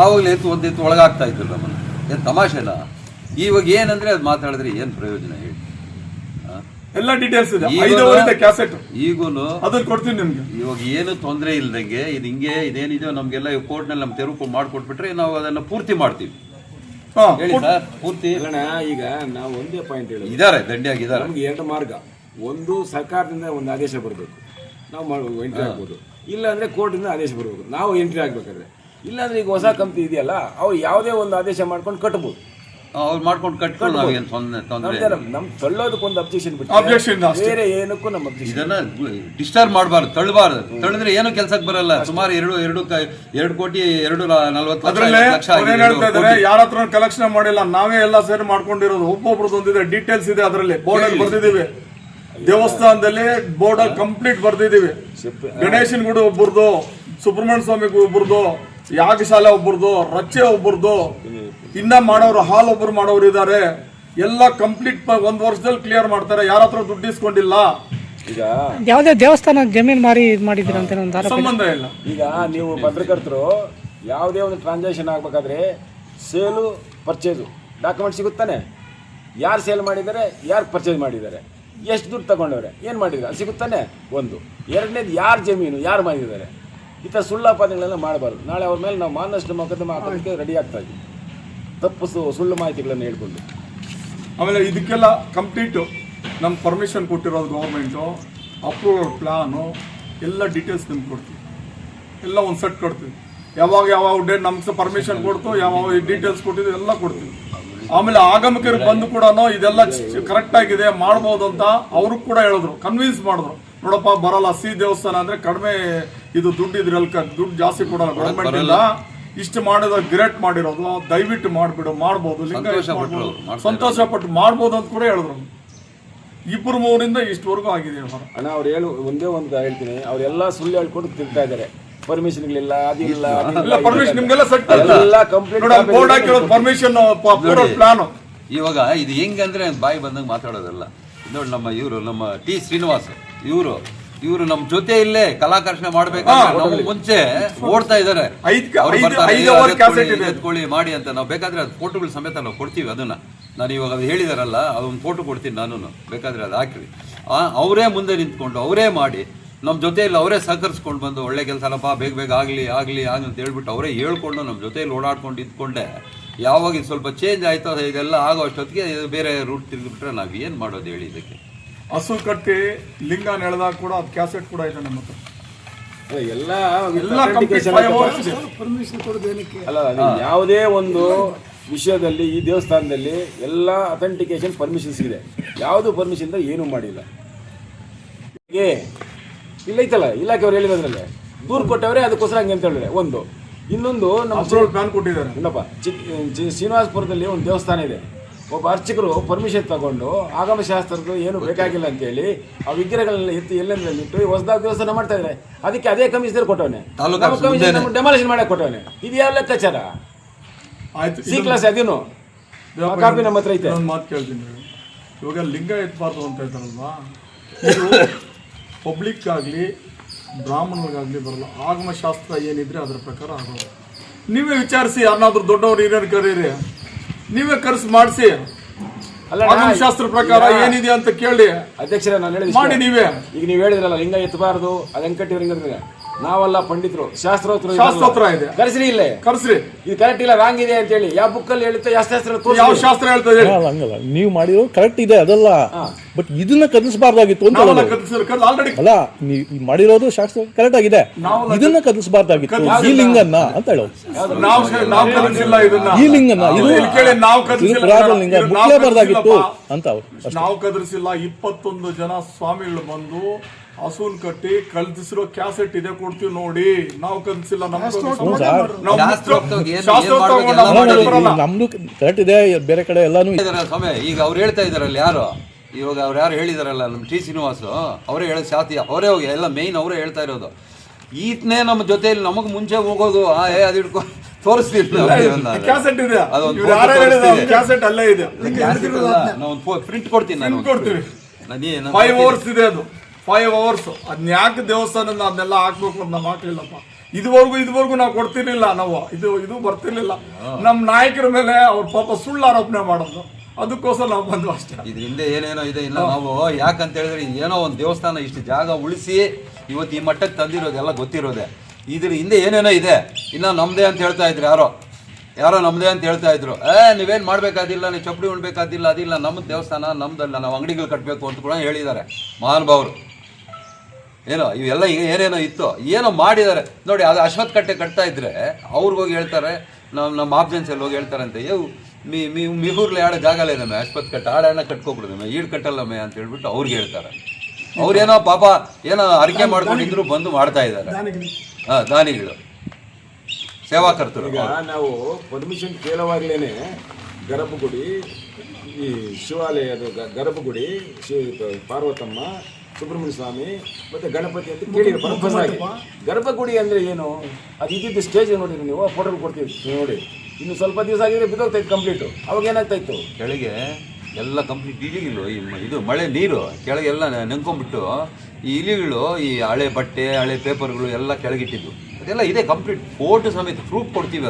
ಆವಾಗಲೇ ಎತ್ತು ಒಳಗಾಗ್ತಾ ಇದ್ರು ನಮ್ಮನ್ನ. ಏನ್ ತಮಾಷೆನಾ? ಇವಾಗ ಏನಂದ್ರೆ ಅದು ಮಾತಾಡಿದ್ರೆ ಏನ್ ಪ್ರಯೋಜನ ಹೇಳಿ? ಎಲ್ಲ ಡೀಟೇಲ್ಸ್ ಇದೆ, 5 ಅವರ್ ಕ್ಯಾಸೆಟ್. ಈಗೂನು ಅದನ್ನ ಕೊಡ್ತೀನಿ ನಿಮ್ಗೆ. ಇವಾಗ ಏನು ತೊಂದರೆ ಇಲ್ದಂಗೆ ಇದೇನಿದೆಯೋ ನಮ್ಗೆಲ್ಲ ಕೋರ್ಟ್ ನಲ್ಲಿ ನಮ್ ತೆರವು ಮಾಡ್ಕೊಟ್ಬಿಟ್ರೆ ನಾವು ಅದನ್ನ ಪೂರ್ತಿ ಮಾಡ್ತೀವಿ. ಹೇಳಿ ಸರ್, ಪೂರ್ತಿ. ಈಗ ನಾವು ಒಂದೇ ಪಾಯಿಂಟ್ ಹೇಳಿ, ಇದಾರೆ ದಂಡಿಯಾಗಿದ್ದಾರೆ. ನಮ್ಗೆ 2 ಮಾರ್ಗ. ಒಂದು ಸರ್ಕಾರದಿಂದ ಒಂದು ಆದೇಶ ಬರಬೇಕು, ನಾವು ಎಂಟ್ರಿ ಆಗ್ಬೋದು. ಇಲ್ಲ ಅಂದ್ರೆ ಕೋರ್ಟಿಂದ ಆದೇಶ ಬರಬೇಕು, ನಾವು ಎಂಟ್ರಿ ಆಗ್ಬೇಕಾದ್ರೆ. ಇಲ್ಲಾಂದ್ರೆ ಈಗ ಹೊಸ ಕಂಪ್ನಿ ಇದೆಯಲ್ಲ, ಅವ್ರು ಯಾವುದೇ ಒಂದು ಆದೇಶ ಮಾಡ್ಕೊಂಡು ಕಟ್ಬೋದು. ಅವ್ರು ಮಾಡ್ಕೊಂಡು ಕಟ್ಕೊಂಡು ನಮ್ ತಳ್ಳೋದಕ್ಕೆ ಒಂದು ಅಬ್ಜೆಕ್ಷನ್, ಬೇರೆ ಏನಕ್ಕೂ ನಮ್ಮ ಇದನ್ನ ಡಿಸ್ಟರ್ಬ್ ಮಾಡಬಾರ್ದು, ತಳ್ಳಬಾರ್ದು. ತಳ್ಳಿದ್ರೆ ಏನು ಕೆಲ್ಸಕ್ಕೆ ಬರಲ್ಲ. ಸುಮಾರು 2 ಕೋಟಿ 240 ಯಾರ ಹತ್ರ ಕಲೆಕ್ಷನ್ ಮಾಡಿಲ್ಲ, ನಾವೇ ಎಲ್ಲ ಸೇರಿ ಮಾಡ್ಕೊಂಡಿರೋದು. ಒಬ್ಬೊಬ್ರದ್ದು ಒಂದಿದೆ, ಡೀಟೇಲ್ಸ್ ಇದೆ, ಅದರಲ್ಲಿ ಬೋರ್ಡ್ ಬರ್ದಿದೀವಿ. ದೇವಸ್ಥಾನದಲ್ಲಿ ಬೋರ್ಡ್ ಕಂಪ್ಲೀಟ್ ಬರ್ದಿದೀವಿ. ಗಣೇಶನ್ ಗುಡಿ ಒಬ್ಬರದು, ಸುಬ್ರಹ್ಮಣ್ಯ ಸ್ವಾಮಿಗೂ ಒಬ್ಬರದು, ಯಾಗಶಾಲೆ ಒಬ್ಬರದು, ರಚ್ಚೆ ಒಬ್ಬರದು, ಇನ್ನ ಮಾಡೋರು ಹಾಲ್ ಒಬ್ರು ಮಾಡೋರು ಇದ್ದಾರೆ. ಎಲ್ಲ ಕಂಪ್ಲೀಟ್ 1 ವರ್ಷದಲ್ಲಿ ಕ್ಲಿಯರ್ ಮಾಡ್ತಾರೆ. ಯಾರ ಹತ್ರ ದುಡ್ಡು ಇಸ್ಕೊಂಡಿಲ್ಲ. ಈಗ ಯಾವುದೇ ದೇವಸ್ಥಾನ ಜಮೀನು ಮಾರಿ ಮಾಡಿದ್ರ ಅಂತ ಸಂಬಂಧ ಇಲ್ಲ. ಈಗ ನೀವು ಪತ್ರಕರ್ತರು ಯಾವುದೇ ಒಂದು ಟ್ರಾನ್ಸಾಕ್ಷನ್ ಆಗ್ಬೇಕಾದ್ರೆ ಸೇಲು ಪರ್ಚೇಸು ಡಾಕ್ಯುಮೆಂಟ್ ಸಿಗುತ್ತಾನೆ. ಯಾರು ಸೇಲ್ ಮಾಡಿದ್ದಾರೆ, ಯಾರು ಪರ್ಚೇಸ್ ಮಾಡಿದ್ದಾರೆ, ಎಷ್ಟು ದುಡ್ಡು ತಗೊಂಡವ್ರೆ, ಏನು ಮಾಡಿದ್ದಾರೆ ಸಿಗುತ್ತಾನೆ. ಒಂದು. ಎರಡನೇದು ಯಾರು ಜಮೀನು ಯಾರು ಮಾಡಿದ್ದಾರೆ. ಈ ಥರ ಸುಳ್ಳಾಪಾದನೆಗಳೆಲ್ಲ ಮಾಡಬಾರ್ದು. ನಾಳೆ ಅವ್ರ ಮೇಲೆ ನಾವು ಮಾನನಷ್ಟ ಮೊಕದ್ದಮೆ ಹಾಕೋದಕ್ಕೆ ರೆಡಿ ಆಗ್ತಾ ಇದ್ವಿ, ತಪ್ಪು ಸುಳ್ಳು ಮಾಹಿತಿಗಳನ್ನು ಹೇಳ್ಕೊಂಡು. ಆಮೇಲೆ ಇದಕ್ಕೆಲ್ಲ ಕಂಪ್ಲೀಟು ನಮ್ಮ ಪರ್ಮಿಷನ್ ಕೊಟ್ಟಿರೋದು ಗೌರ್ಮೆಂಟು, ಅಪ್ರೂವಲ್ ಪ್ಲಾನು ಎಲ್ಲ ಡೀಟೇಲ್ಸ್ ನಿಮ್ಗೆ ಕೊಡ್ತೀವಿ. ಎಲ್ಲ ಒಂದು ಸೆಟ್ ಕೊಡ್ತೀವಿ. ಯಾವ ಡೇಟ್ ನಮ್ಗೆ ಪರ್ಮಿಷನ್ ಕೊಡ್ತು, ಯಾವ ಡೀಟೇಲ್ಸ್ ಕೊಟ್ಟಿದ್ದು ಎಲ್ಲ ಕೊಡ್ತೀವಿ. ಆಮೇಲೆ ಆಗಮಿಕರು ಬಂದು ಕೂಡ ಇದೆಲ್ಲ ಕರೆಕ್ಟ್ ಆಗಿದೆ ಮಾಡ್ಬೋದು ಅಂತ ಅವ್ರಿಗೆ ಕೂಡ ಹೇಳಿದ್ರು, ಕನ್ವಿನ್ಸ್ ಮಾಡಿದ್ರು. ನೋಡಪ್ಪ ಬರಲ್ಲ, ದೇವಸ್ಥಾನ ಅಂದ್ರೆ ಕಡಿಮೆ ಇದು ದುಡ್ಡು ಇದ್ರಲ್ಲಿ ದುಡ್ಡು ಜಾಸ್ತಿ ಕೊಡಲ್ಲ ಗೌರ್ಮೆಂಟ್ ಇಂದ. ಇಷ್ಟು ಮಾಡಿದ ಗ್ರೇಟ್ ಮಾಡಿರೋದು, ದಯವಿಟ್ಟು ಮಾಡ್ಬಿಡು, ಮಾಡ್ಬೋದು, ಸಂತೋಷ ಪಟ್ಟು ಮಾಡ್ಬೋದು ಅಂತ ಕೂಡ ಹೇಳಿದ್ರು. 2-3 ಇಷ್ಟವರೆಗೂ ಆಗಿದೆ. ಅಣ್ಣ ಅವ್ರು ಒಂದೇ ಒಂದು ಹೇಳ್ತೀನಿ, ಅವರೆಲ್ಲ ಸುಳ್ಳು ಹೇಳ್ಕೊಂಡು ತಿರ್ತಾ ಇದ್ದಾರೆ. ಪರ್ಮಿಷನ್ಗಳಿಲ್ಲ, ಅದಿಲ್ಲ ಪರ್ಮಿಷನ್ ನಿಮ್ಗೆಲ್ಲ ಸೆಟ್ ಎಲ್ಲ ಕಂಪ್ಲೀಟ್ ಬೋರ್ಡ್ ಹಾಕಿರೋದು ಪರ್ಮಿಷನ್ ಪ್ಲಾನ್. ಇವಾಗ ಇದು ಹೆಂಗಂದ್ರೆ ಬಾಯಿ ಬಂದಂಗೆ ಮಾತಾಡೋದಲ್ಲ. ನೋಡಿ ನಮ್ಮ ಟಿ ಶ್ರೀನಿವಾಸ್ ಇವರು ನಮ್ಮ ಜೊತೆ ಇಲ್ಲೇ ಕಲಾಕರ್ಷಣೆ ಮಾಡ್ಬೇಕಾದ್ರೆ ನಾವು ಮುಂಚೆ ಓಡ್ತಾ ಇದಾರೆ. ಎತ್ಕೊಳ್ಳಿ ಮಾಡಿ ಅಂತ ನಾವು ಬೇಕಾದ್ರೆ ಅದು ಫೋಟೋಗಳು ಸಮೇತ ನಾವು ಕೊಡ್ತೀವಿ. ಅದನ್ನ ನಾನು ಇವಾಗ ಅದು ಹೇಳಿದಾರಲ್ಲ, ಅದೊಂದು ಫೋಟೋ ಕೊಡ್ತೀನಿ ನಾನು, ಬೇಕಾದ್ರೆ ಅದು ಹಾಕ್ರಿ. ಅವರೇ ಮುಂದೆ ನಿಂತ್ಕೊಂಡು ಅವರೇ ಮಾಡಿ ನಮ್ಮ ಜೊತೆಯಲ್ಲಿ ಅವರೇ ಸಹಕರಿಸ್ಕೊಂಡು ಬಂದು ಒಳ್ಳೆ ಕೆಲಸನಪ್ಪ ಬೇಗ ಆಗಲಿ ಅಂತ ಹೇಳ್ಬಿಟ್ಟು ಅವರೇ ಹೇಳ್ಕೊಂಡು ನಮ್ಮ ಜೊತೆಯಲ್ಲಿ ಓಡಾಡ್ಕೊಂಡು ಇದ್ಕೊಂಡೆ. ಯಾವಾಗ ಇದು ಸ್ವಲ್ಪ ಚೇಂಜ್ ಆಯ್ತೋ ಇದೆಲ್ಲ ಆಗೋ ಅಷ್ಟೊತ್ತಿಗೆ ಬೇರೆ ರೂಟ್ ತಿರುಗಿಬಿಟ್ರೆ ನಾವು ಏನು ಮಾಡೋದು ಹೇಳಿ. ಇದಕ್ಕೆ ಹಸು ಕಟ್ಟಿ ಲಿಂಗ ನೆಳೆದಾಗ ಕೂಡ ಅದು ಕ್ಯಾಸೆಟ್ ಕೂಡ ಇದೆ ನಮ್ಮ ಹತ್ರ. ಎಲ್ಲ ಪರ್ಮಿಷನ್ ಕೊಡೋದೇನಕ್ಕೆ ಅಲ್ಲ, ಯಾವುದೇ ಒಂದು ವಿಷಯದಲ್ಲಿ ಈ ದೇವಸ್ಥಾನದಲ್ಲಿ ಎಲ್ಲ ಅಥೆಂಟಿಕೇಶನ್ ಪರ್ಮಿಷನ್ಸ್ ಇದೆ. ಯಾವುದು ಪರ್ಮಿಷನ್ ಏನೂ ಮಾಡಿಲ್ಲ. ಇಲ್ಲ ಐತಲ್ಲ, ಇಲಾಖೆಯವ್ರು ಹೇಳಿದ್ರಲ್ಲೇ ದೂರು ಕೊಟ್ಟವ್ರೆ, ಅದಕ್ಕೋಸ್ಕರ ಹಂಗೆ ಅಂತ ಹೇಳಿದ್ರೆ ಒಂದು. ಇನ್ನೊಂದು ನಮ್ಮ ಪ್ಲಾನ್ ಕೊಟ್ಟಿದ್ದಾರೆ. ಇಲ್ಲಪ್ಪ, ಶ್ರೀನಿವಾಸಪುರದಲ್ಲಿ ಒಂದು ದೇವಸ್ಥಾನ ಇದೆ. ಒಬ್ಬ ಅರ್ಚಕರು ಪರ್ಮಿಷನ್ ತಗೊಂಡು ಆಗಮ ಶಾಸ್ತ್ರದ್ದು ಏನು ಬೇಕಾಗಿಲ್ಲ ಅಂತೇಳಿ ಆ ವಿಗ್ರಹಗಳನ್ನ ಎತ್ತಿ ಎಲ್ಲೆಂದ್ರೆ ಇಟ್ಟು ಹೊಸದಾಗಿ ದೇವಸ್ಥಾನ ಮಾಡ್ತಾ ಇದ್ದಾರೆ. ಅದಕ್ಕೆ ಅದೇ ಕಮಿಷನರ್ ಕೊಟ್ಟವನೆ, ಡೆಮಾಲಿಷನ್ ಮಾಡಕ್ಕೆ ಕೊಟ್ಟವನೆ. ಇದು ಯಾವ ಲೆಕ್ಕಾಚಾರ? ಆಯ್ತು, ಸಿ ಕ್ಲಾಸ್ ಅದೇನು ಕಾಪಿ ನಮ್ಮ ಹತ್ರ ಐತೆ. ಒಂದು ಮಾತು ಕೇಳ್ತೀನಿ. ಇವಾಗ ಲಿಂಗ ಎತ್ತಬಾರ್ದು ಅಂತ ಹೇಳ್ತಾರಲ್ವಾ, ಇದು ಪಬ್ಲಿಕ್ ಆಗಲಿ ಬ್ರಾಹ್ಮಣರಿಗಾಗಲಿ ಬರಲ್ಲ. ಆಗಮ ಶಾಸ್ತ್ರ ಏನಿದ್ರೆ ಅದ್ರ ಪ್ರಕಾರ ಆಗೋದು. ನೀವೇ ವಿಚಾರಿಸಿ, ಯಾರನ್ನಾದ್ರೂ ದೊಡ್ಡವ್ರು ಹಿರಿಯರು ಕರೀರಿ, ನೀವೇ ಕರೆಸಿ ಮಾಡಿಸಿ. ಆಗಮ ಶಾಸ್ತ್ರ ಪ್ರಕಾರ ಏನಿದೆ ಅಂತ ಕೇಳಿ ಅಧ್ಯಕ್ಷರೇ, ನಾನು ಹೇಳಿದ ಮಾಡಿ. ನೀವೇ ಈಗ ನೀವು ಹೇಳಿದ್ರಲ್ಲ ಲಿಂಗ ಎತ್ತಬಾರ್ದು, ಅದು ವೆಂಕಟೇಶ್ವರ, ನಾವಲ್ಲ ಪಂಡಿತರು, ಶಾಸ್ತ್ರೋತ್ರ ಇದೆ, ಕರೆಸ್ರಿ ಇಲ್ಲೇ ಕರೆಸ್ರಿ. ಇದು ಕರೆಕ್ಟ್ ಇಲ್ಲ, ರಾಂಗ್ ಇದೆ ಅಂತ ಹೇಳಿ ಯಾವ ಬುಕ್ ಅಲ್ಲಿ ಹೇಳುತ್ತೆ, ಯಾವ ಶಾಸ್ತ್ರ ಹೇಳ್ತದೆ. ಹಂಗಲ್ಲ, ನೀವು ಮಾಡಿರೋ ಕರೆಕ್ಟ್ ಇದೆ, ಅದಲ್ಲ. ಬಟ್ ಇದನ್ನ ಕಲಿಸಬಾರ್ದಾಗಿತ್ತು ಅಂತ ಆಲ್ರೆಡಿ ಅಲ್ಲ, ನೀವು ಮಾಡಿರೋದು ಶಾಸ್ತ್ರ ಕರೆಕ್ಟ್ ಆಗಿದೆ, ಇದನ್ನ ಕಲಿಸಬಾರ್ದಾಗಿತ್ತು ಈ ಲಿಂಗನ್ನ ಅಂತ ಹೇಳೋದು. ನಾವು ಕಲಿಸಿಲ್ಲ ಇದನ್ನ, ಈ ಲಿಂಗನ್ನ ಇದು ಲಿಂಗ ಮುಟ್ಲೇಬಾರ್ದಾಗಿತ್ತು ಅಂತ ನಾವು ಕದರಿಸಿಲ್ಲ. 21 ಜನ ಸ್ವಾಮಿಗಳು ಬಂದು ಹಸುನ್ ಕಟ್ಟಿ ಕಲ್ತಿಸಿರೋ ಕ್ಯಾಸೆಟ್ ಇದೆ, ಕೊಡ್ತೀವಿ ನೋಡಿ. ನಾವು ಕಲ್ಸಿಲ್ಲ, ನಮ್ದು ಕರೆಕ್ಟ್ ಇದೆ, ಬೇರೆ ಕಡೆ ಎಲ್ಲಾನು ಸ್ವಾಮಿ. ಈಗ ಅವ್ರು ಹೇಳ್ತಾ ಇದಾರಲ್ಲ, ಇವಾಗ ಅವ್ರು ಯಾರು ಹೇಳಿದಾರಲ್ಲ, ನಮ್ಮ ಟಿ ಶ್ರೀನಿವಾಸ್ ಅವರೇ ಹೇಳೋದು ಶಾತಿ, ಅವರೇ ಹೋಗಿ ಎಲ್ಲ ಮೇಯ್ನ್ ಅವರೇ ಹೇಳ್ತಾ ಇರೋದು. ಈತನೇ ನಮ್ಮ ಜೊತೆಯಲ್ಲಿ ನಮಗೆ ಮುಂಚೆ ಹೋಗೋದು, ಅದು ಹಿಡ್ಕೊಂಡು ತೋರಿಸ್ತಿಲ್ಲ. ಕ್ಯಾಸೆಟ್ ಇದೆ, ಕ್ಯಾಸೆಟ್ ಅಲ್ಲೇ ಇದೆ, ನಾವು ಪ್ರಿಂಟ್ ಕೊಡ್ತೀನಿ, ನಾನು ಕೊಡ್ತೀವಿ. 5 hours ಇದೆ ಅದು, 5 hours. ಅದನ್ನ ಯಾಕೆ ದೇವಸ್ಥಾನ ಅದನ್ನೆಲ್ಲ ಹಾಕ್ಬೇಕು ಅಂತ ನಾವು ಹಾಕ್ಲಿಲ್ಲಪ್ಪ. ಇದುವರೆಗೂ ನಾವು ಕೊಡ್ತಿರ್ಲಿಲ್ಲ. ನಾವು ಇದು ಬರ್ತಿರ್ಲಿಲ್ಲ. ನಮ್ಮ ನಾಯಕರ ಮೇಲೆ ಅವ್ರ ಪಾಪ ಸುಳ್ಳು ಆರೋಪಣೆ ಮಾಡೋದು, ಅದಕ್ಕೋಸ್ಕರ ನಾವು ಬಂದ್ವು ಅಷ್ಟೇ. ಇದರಿಂದ ಏನೇನೋ ಇದೆ. ಇಲ್ಲ ನಾವು ಯಾಕಂತ ಹೇಳಿದ್ರೆ ಏನೋ ಒಂದು ದೇವಸ್ಥಾನ ಇಷ್ಟು ಜಾಗ ಉಳಿಸಿ ಇವತ್ತು ಈ ಮಟ್ಟಕ್ಕೆ ತಂದಿರೋದೆಲ್ಲ ಗೊತ್ತಿರೋದೆ. ಇದ್ರ ಹಿಂದೆ ಏನೇನೋ ಇದೆ. ಇನ್ನು ನಮ್ಮದೇ ಅಂತ ಹೇಳ್ತಾ ಇದ್ರು, ಯಾರೋ ನಮ್ಮದೇ ಅಂತ ಹೇಳ್ತಾ ಇದ್ರು. ನೀವೇನು ಮಾಡಬೇಕಾದಿಲ್ಲ, ನೀವು ಚಪ್ಪಡಿ ಉಣ್ಬೇಕಾದಿಲ್ಲ, ಅದಿಲ್ಲ, ನಮ್ಮ ದೇವಸ್ಥಾನ ನಮ್ದಲ್ಲ, ನಾವು ಅಂಗಡಿಗಳು ಕಟ್ಟಬೇಕು ಅಂತ ಕೂಡ ಹೇಳಿದ್ದಾರೆ ಮಹಾನುಭಾವರು. ಏನೋ ಇವೆಲ್ಲ ಏನೇನೋ ಇತ್ತು, ಏನೋ ಮಾಡಿದ್ದಾರೆ ನೋಡಿ. ಅದು ಅಶ್ವತ್ಥ ಕಟ್ಟೆ ಕಟ್ತಾ ಇದ್ರೆ ಅವ್ರಿಗೋಗಿ ಹೇಳ್ತಾರೆ, ನಮ್ಮ ಆಬ್ಜೆನ್ಸಲ್ಲಿ ಹೋಗಿ ಹೇಳ್ತಾರಂತೆ, ಮಿಗೂರ್ಲಿ ಆಡೋ ಜಾಗ ಇಲ್ಲಮ್ಮೆ, ಅಶ್ವತ್ಥ ಕಟ್ಟೆ ಆಡಣ್ಣ ಕಟ್ಕೊಬಿಡ್ದಮ್ಮೆ, ಈಡು ಕಟ್ಟಲ್ಲಮ್ಮೆ ಅಂತ ಹೇಳ್ಬಿಟ್ಟು ಅವ್ರಿಗೆ ಹೇಳ್ತಾರೆ. ಅವ್ರೇನೋ ಪಾಪ ಏನೋ ಅರಿಕೆ ಮಾಡ್ಕೊಂಡಿದ್ರು ಬಂದು ಮಾಡ್ತಾ ಇದ್ದಾರೆ. ದಾನಿಗಳು, ಸೇವಾಕರ್ತರು. ಈಗ ನಾವು ಪರ್ಮಿಷನ್ ಕೇಳುವಾಗಲೇ ಗರ್ಭಗುಡಿ, ಈ ಶಿವಾಲಯದ ಗರ್ಭಗುಡಿ, ಪಾರ್ವತಮ್ಮ, ಸುಬ್ರಹ್ಮಣ್ಯ ಸ್ವಾಮಿ ಮತ್ತೆ ಗಣಪತಿ ಅಂತ ಕೇಳಿದ್ರು ಪರ್ಪಸ್ ಆಗಿ. ಗರ್ಭಗುಡಿ ಅಂದ್ರೆ ಏನು, ಅದು ಇದ್ದಿದ್ದು ಸ್ಟೇಜ್ ನೋಡಿರಿ ನೀವು, ಫೋಟೋ ಕೊಡ್ತೀವಿ ನೋಡಿ. ಇನ್ನು ಸ್ವಲ್ಪ ದಿವಸ ಆಗಿದ್ರೆ ಬಿದ್ದೋಗ್ತಾಯಿತ್ತು ಕಂಪ್ಲೀಟ್. ಅವಾಗ ಏನಾಗ್ತಾ ಇತ್ತು, ಕೆಳಗೆ ಎಲ್ಲ ಕಂಪ್ಲೀಟ್ ಇಲಿಗಳು, ಇದು ಮಳೆ ನೀರು ಕೆಳಗೆಲ್ಲ ನೆನ್ಕೊಂಡ್ಬಿಟ್ಟು ಈ ಇಲಿಗಳು ಈ ಹಳೆ ಬಟ್ಟೆ, ಹಳೆ ಪೇಪರ್ಗಳು ಎಲ್ಲ ಕೆಳಗಿಟ್ಟಿದ್ದು ಅದೆಲ್ಲ ಇದೆ ಕಂಪ್ಲೀಟ್. ಫೋಟೋ ಸಮೇತ ಪ್ರೂಫ್ ಕೊಡ್ತೀವಿ.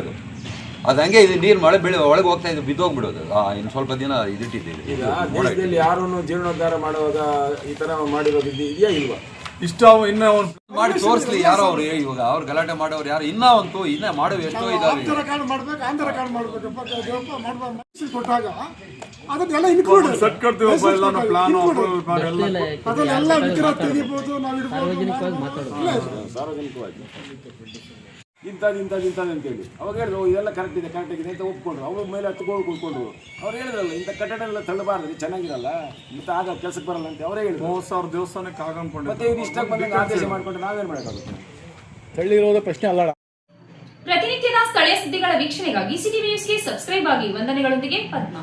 ಅದು ಹಂಗೆ ಇದು ನೀರು ಮಳೆ ಬೆಳೆ ಒಳಗೆ ಹೋಗ್ತಾ ಇದ್ದು ಬಿದ್ದೋಗ್ಬಿಡೋದು. ಇನ್ನು ಸ್ವಲ್ಪ ದಿನ ಇದಿಟ್ಟಿದ್ದೀವಿ. ಈಗ ದೇಶದಲ್ಲಿ ಯಾರೂ ಜೀರ್ಣೋದ್ಧಾರ ಮಾಡುವಾಗ ಈ ಥರ ಮಾಡಿರೋದು ಇದೆಯಾ ಇಲ್ವಾ? ಇಷ್ಟ ಇನ್ನೂ ಮಾಡಿ ತೋರಿಸ್ಲಿ ಯಾರೋ ಅವ್ರು. ಇವಾಗ ಅವ್ರು ಗಲಾಟೆ ಮಾಡೋರು ಯಾರು ಇನ್ನೂ ಮಾಡೋವು ಎಷ್ಟೋ ಇದಾವೆ. ಸಾರ್ವಜನಿಕವಾಗಿ ಇಂಥದ್ದು ಅಂತೇಳಿ ಅವಾಗ ಹೇಳಿದ್ರು, ಇದೆಲ್ಲ ಕರೆಕ್ಟ್ ಇದೆ ಅಂತ ಒಪ್ಕೊಂಡ್ರು. ಅವ್ರ ಮೇಲೆ ಹತ್ಕೊಂಡು ಕೂತ್ಕೊಂಡ್ರು. ಅವ್ರು ಹೇಳಿದ್ರಲ್ಲ, ಇಂಥ ಕಟ್ಟಡ ಎಲ್ಲ ತಳ್ಳಬಾರ್ದು, ಚೆನ್ನಾಗಿರಲ್ಲ, ಮತ್ತೆ ಆಗ ಕೆಲಸಕ್ಕೆ ಬರಲ್ಲ ಅಂತ ಅವರೇ ಹೇಳಿದ್ರು. 30,000 ದೇವಸ್ಥಾನಕ್ಕೆ ಆಗಂದ್ಕೊಂಡು ಮತ್ತೆ ಇದು ಇಷ್ಟಕ್ಕೆ ಬಂದಾಗ ಆದೇಶ ಮಾಡ್ಕೊಂಡ್ರೆ ನಾವೇನು ಮಾಡೋಕ್ಕಾಗುತ್ತೆ? ತಳ್ಳಿರೋದ ಪ್ರಶ್ನೆ ಅಲ್ಲ. ಪ್ರತಿನಿತ್ಯದ ಸ್ಥಳೀಯ ಸುದ್ದಿಗಳ ವೀಕ್ಷಣೆಗಾಗಿ ಸಿಟಿವಿ ನ್ಯೂಸ್ಗೆ ಸಬ್ಸ್ಕ್ರೈಬ್ ಆಗಿ. ವಂದನೆಗಳೊಂದಿಗೆ ಪದ್ಮ.